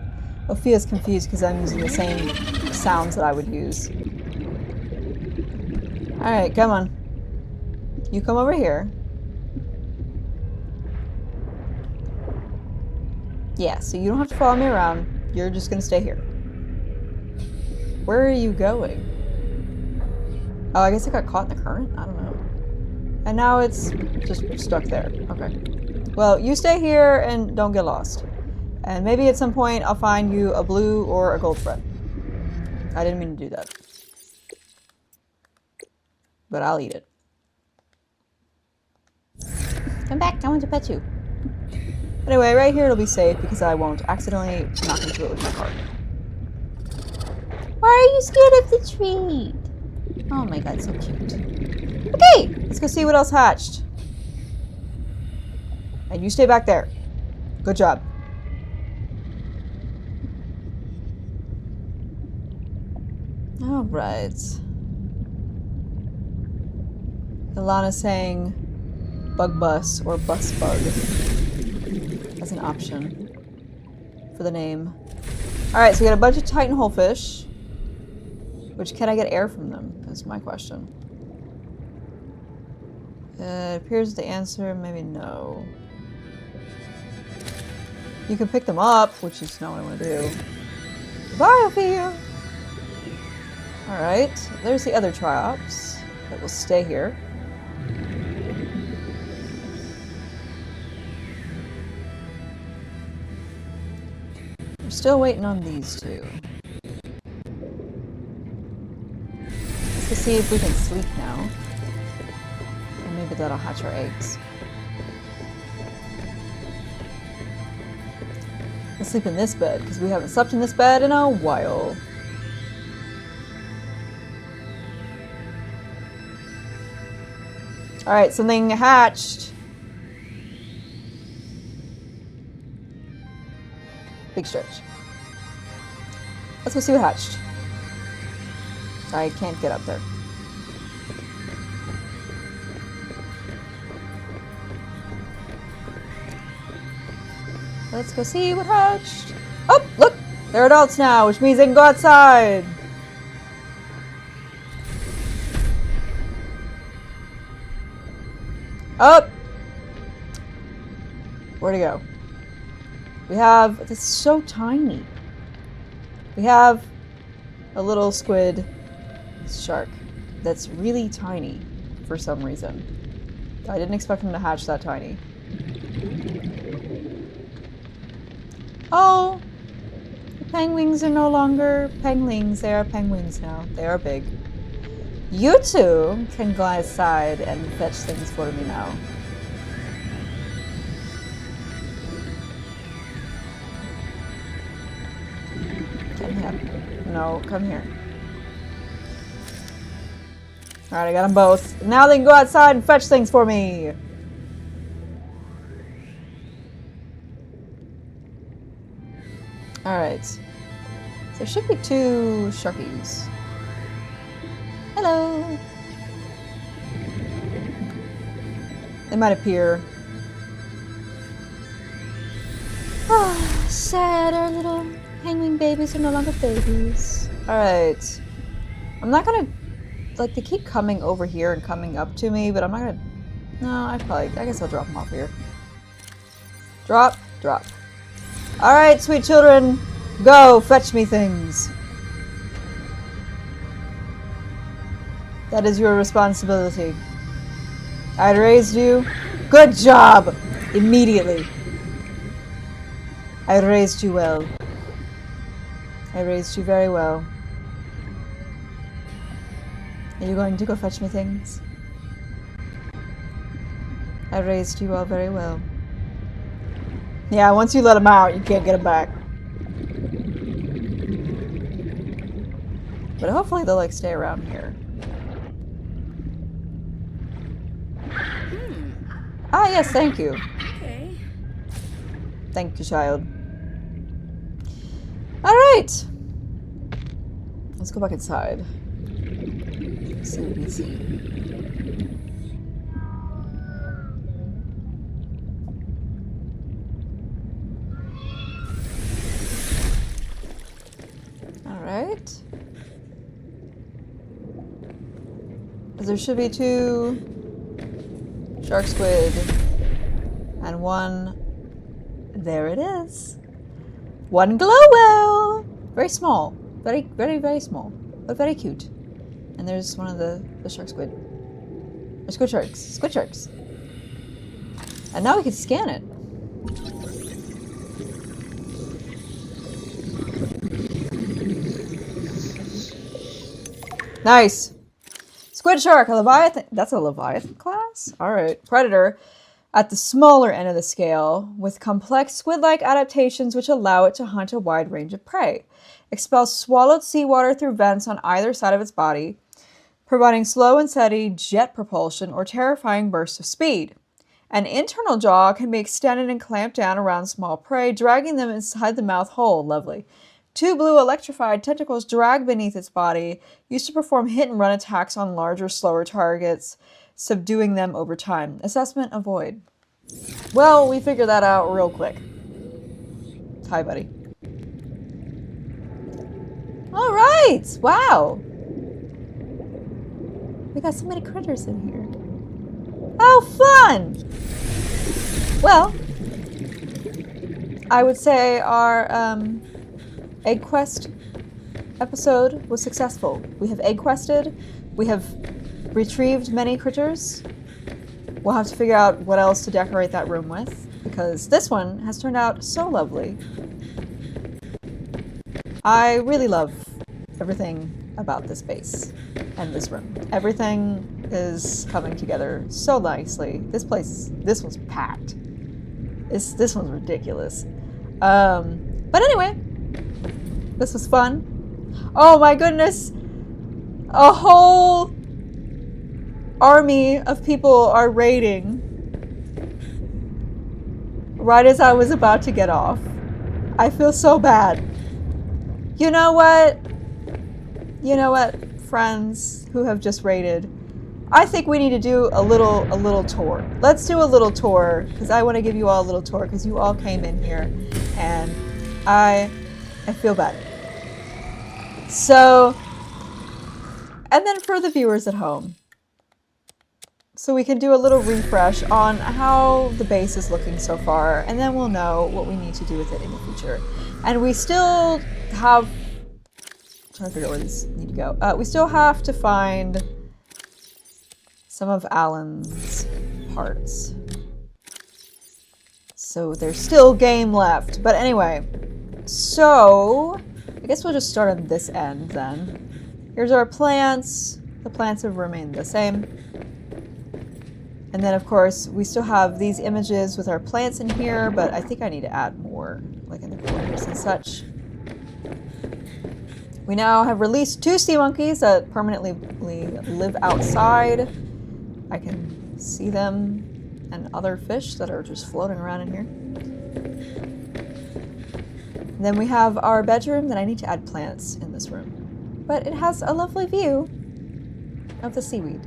Ophia's confused because I'm using the same sounds that I would use. Alright, come on. You come over here. Yeah, so you don't have to follow me around. You're just gonna stay here. Where are you going? Oh, I guess it got caught in the current? I don't know. And now it's just stuck there. Okay. Well, you stay here and don't get lost. And maybe at some point I'll find you a blue or a gold thread. I didn't mean to do that. But I'll eat it. Come back, I want to pet you. Anyway, right here it'll be safe because I won't accidentally knock into it with my cart. Why are you scared of the tree? Oh my god, so cute. Okay, let's go see what else hatched. And you stay back there. Good job. All right. Ilana's saying bug bus or bus bug as an option for the name. All right, so we got a bunch of Titan holefish. Which, can I get air from them? Is my question. It appears the answer, maybe no. You can pick them up, which is not what I want to do. Biofear! Alright, there's the other triops that will stay here. We're still waiting on these two. Let's see if we can sleep now. And maybe that'll hatch our eggs. Let's sleep in this bed, because we haven't slept in this bed in a while. Alright, something hatched. Big stretch. Let's go see what hatched. I can't get up there. Let's go see what hatched. Oh, look! They're adults now, which means they can go outside. Up! Where'd he go? We have... This is so tiny. We have a little squid shark that's really tiny for some reason. I didn't expect him to hatch that tiny. Oh! The penguins are no longer penguins, they are penguins now. They are big. You two can go outside and fetch things for me now. Come here. No, come here. Alright, I got them both. Now they can go outside and fetch things for me. Alright. There should be two sharkies. Hello. They might appear. Ah, sad. Our little penguin babies are no longer babies. Alright. I'm not gonna... Like, they keep coming over here and coming up to me, but I'm not gonna... No, I guess I'll drop them off here. Drop, drop. Alright, sweet children. Go, fetch me things. That is your responsibility. I raised you. Good job! Immediately. I raised you well. I raised you very well. Are you going to go fetch me things? I raised you all very well. Yeah, once you let them out, you can't get them back. But hopefully they'll, like, stay around here. Ah, yes, thank you. Okay. Thank you, child. Alright! Let's go back inside. See what we can see. Alright. There should be two shark squid and one. There it is. One glow well. Very small. Very, very, very small. But very cute. And there's one of the shark squid. Or squid sharks. Squid sharks. And now we can scan it. Nice. Squid shark, a leviathan. That's a leviathan class? Alright. Predator. at the smaller end of the scale, with complex squid-like adaptations which allow it to hunt a wide range of prey. Expels swallowed seawater through vents on either side of its body, providing slow and steady jet propulsion or terrifying bursts of speed. An internal jaw can be extended and clamped down around small prey, dragging them inside the mouth hole. Lovely. 2 blue electrified tentacles drag beneath its body, used to perform hit-and-run attacks on larger, slower targets, subduing them over time. Assessment: avoid. Well, we figured that out real quick. Hi, buddy. All right! Wow! We got so many critters in here. Oh, fun! Well, I would say our egg quest episode was successful. We have egg quested. We have retrieved many critters. We'll have to figure out what else to decorate that room with, because this one has turned out so lovely. I really love everything about this base and this room. Everything is coming together so nicely. This was packed. This one's ridiculous. But anyway, this was fun. Oh my goodness! A whole army of people are raiding right as I was about to get off. I feel so bad. You know what? You know what, friends who have just raided? I think we need to do a little tour. Let's do a little tour, because I want to give you all a little tour, because you all came in here, and I feel bad. So, and then for the viewers at home, so we can do a little refresh on how the base is looking so far, and then we'll know what we need to do with it in the future. And we still have... I'm trying to figure out where these need to go. We still have to find some of Alan's parts. So there's still game left. But anyway, so I guess we'll just start on this end then. Here's our plants. The plants have remained the same. And then of course we still have these images with our plants in here, but I think I need to add more, like in the corners and such. We now have released 2 sea monkeys that permanently live outside. I can see them, and other fish that are just floating around in here. And then we have our bedroom that I need to add plants in this room. But it has a lovely view of the seaweed.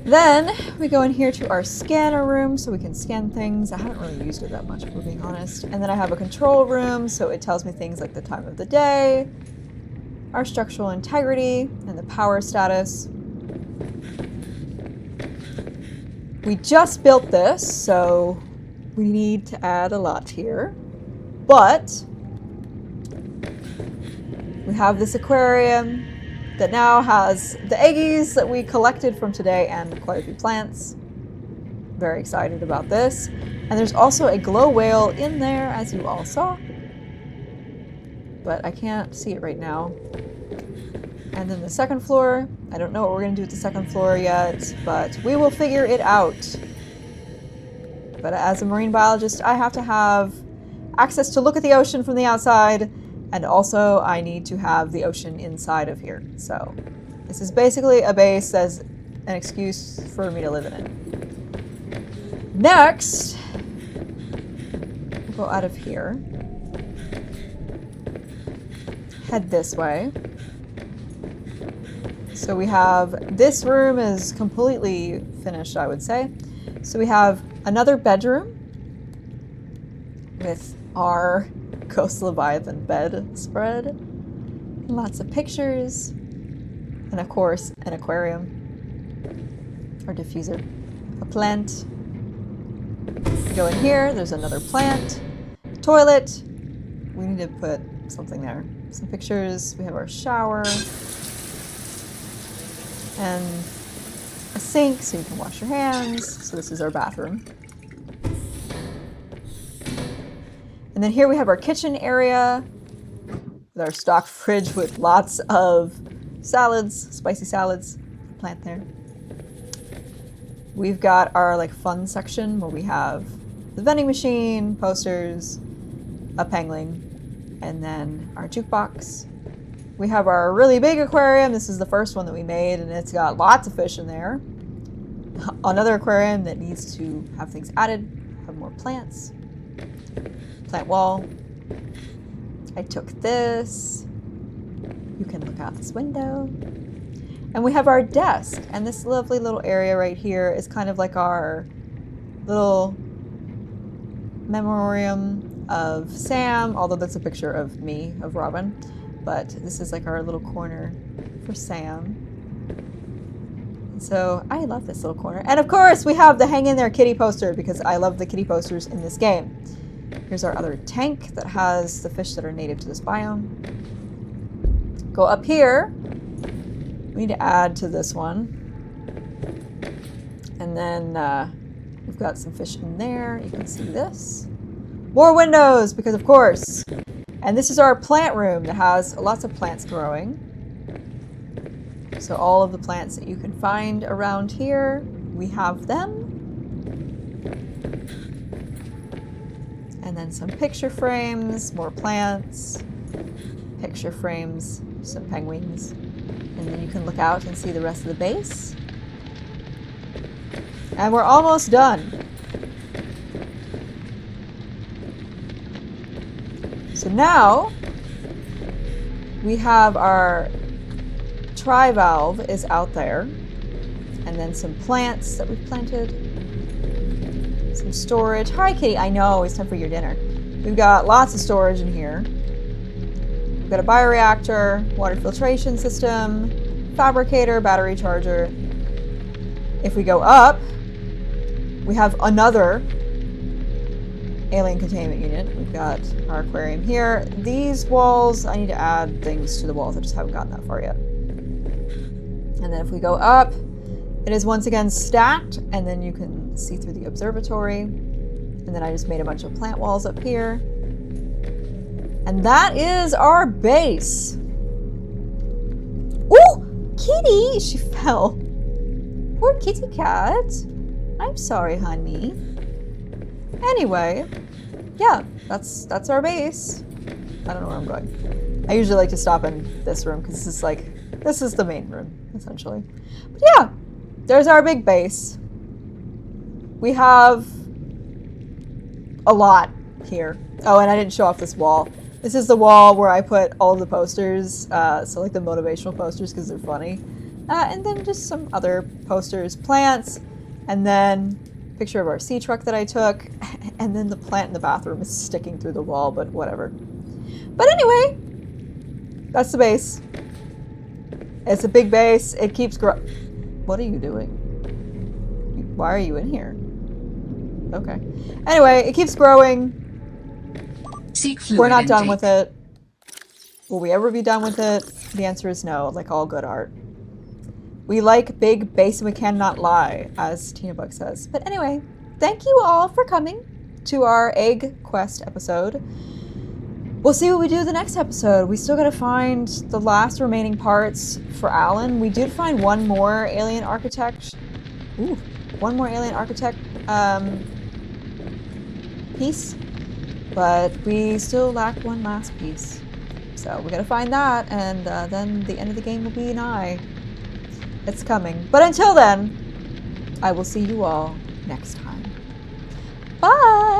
Then we go in here to our scanner room so we can scan things. I haven't really used it that much, if we're being honest. And then I have a control room, so it tells me things like the time of the day, our structural integrity, and the power status. We just built this, so we need to add a lot here. But we have this aquarium that now has the eggies that we collected from today and quite a few plants. Very excited about this. And there's also a glow whale in there, as you all saw. But I can't see it right now. And then the second floor, I don't know what we're going to do with the second floor yet, but we will figure it out. But as a marine biologist, I have to have access to look at the ocean from the outside. And also, I need to have the ocean inside of here. So, this is basically a base that's an excuse for me to live in it. Next, we'll go out of here. Head this way. So we have, this room is completely finished, I would say. So we have another bedroom with our Ghost Leviathan bed spread. Lots of pictures. And of course, an aquarium. Or diffuser. A plant. We go in here, there's another plant. Toilet. We need to put something there. Some pictures. We have our shower. And a sink so you can wash your hands. So this is our bathroom. And then here we have our kitchen area with our stocked fridge with lots of salads, spicy salads, plant there. we've got our like fun section where we have the vending machine, posters, a pangolin, and then our jukebox. We have our really big aquarium. This is the first one that we made, and it's got lots of fish in there. Another aquarium that needs to have things added, have more plants. Plant wall. I took this. You can look out this window. And we have our desk, and this lovely little area right here is kind of like our little memoriam of Sam, although that's a picture of me, of Robin. But this is like our little corner for Sam. And so I love this little corner. And of course, we have the Hang In There Kitty poster because I love the kitty posters in this game. Here's our other tank that has the fish that are native to this biome. Go up here. We need to add to this one. And then we've got some fish in there. You can see this. More windows, because of course. And this is our plant room that has lots of plants growing. So all of the plants that you can find around here, we have them. And then some picture frames, more plants, picture frames, some penguins. And then you can look out and see the rest of the base. And we're almost done. So now we have our trivalve is out there, and then some plants that we've planted, some storage. Hi kitty, I know it's time for your dinner. We've got lots of storage in here. We've got a bioreactor, water filtration system, fabricator, battery charger. If we go up, we have another alien containment unit. We've got our aquarium here. These walls, I need to add things to the walls. I just haven't gotten that far yet. And then if we go up, it is once again stacked, and then you can see through the observatory. And then I just made a bunch of plant walls up here. And that is our base. Ooh, kitty, she fell. Poor kitty cat. I'm sorry, honey. Anyway, yeah, that's our base. I don't know where I'm going. I usually like to stop in this room because this is the main room, essentially. But yeah, there's our big base. We have a lot here. Oh, and I didn't show off this wall. This is the wall where I put all of the posters, so like the motivational posters because they're funny. And then just some other posters, plants, and then picture of our sea truck that I took, and then the plant in the bathroom is sticking through the wall, but whatever. But anyway, that's the base. It's a big base. It keeps growing. What are you doing? Why are you in here? Okay. Anyway, it keeps growing. We're not done with it. Will we ever be done with it? The answer is no, like all good art. We like big base and we cannot lie, as Tina Bug says. But anyway, thank you all for coming to our egg quest episode. We'll see what we do the next episode. We still gotta find the last remaining parts for Alan. We did find one more alien architect. Ooh, one more alien architect piece. But we still lack one last piece. So we gotta find that, and then the end of the game will be nigh. It's coming. But until then, I will see you all next time. Bye!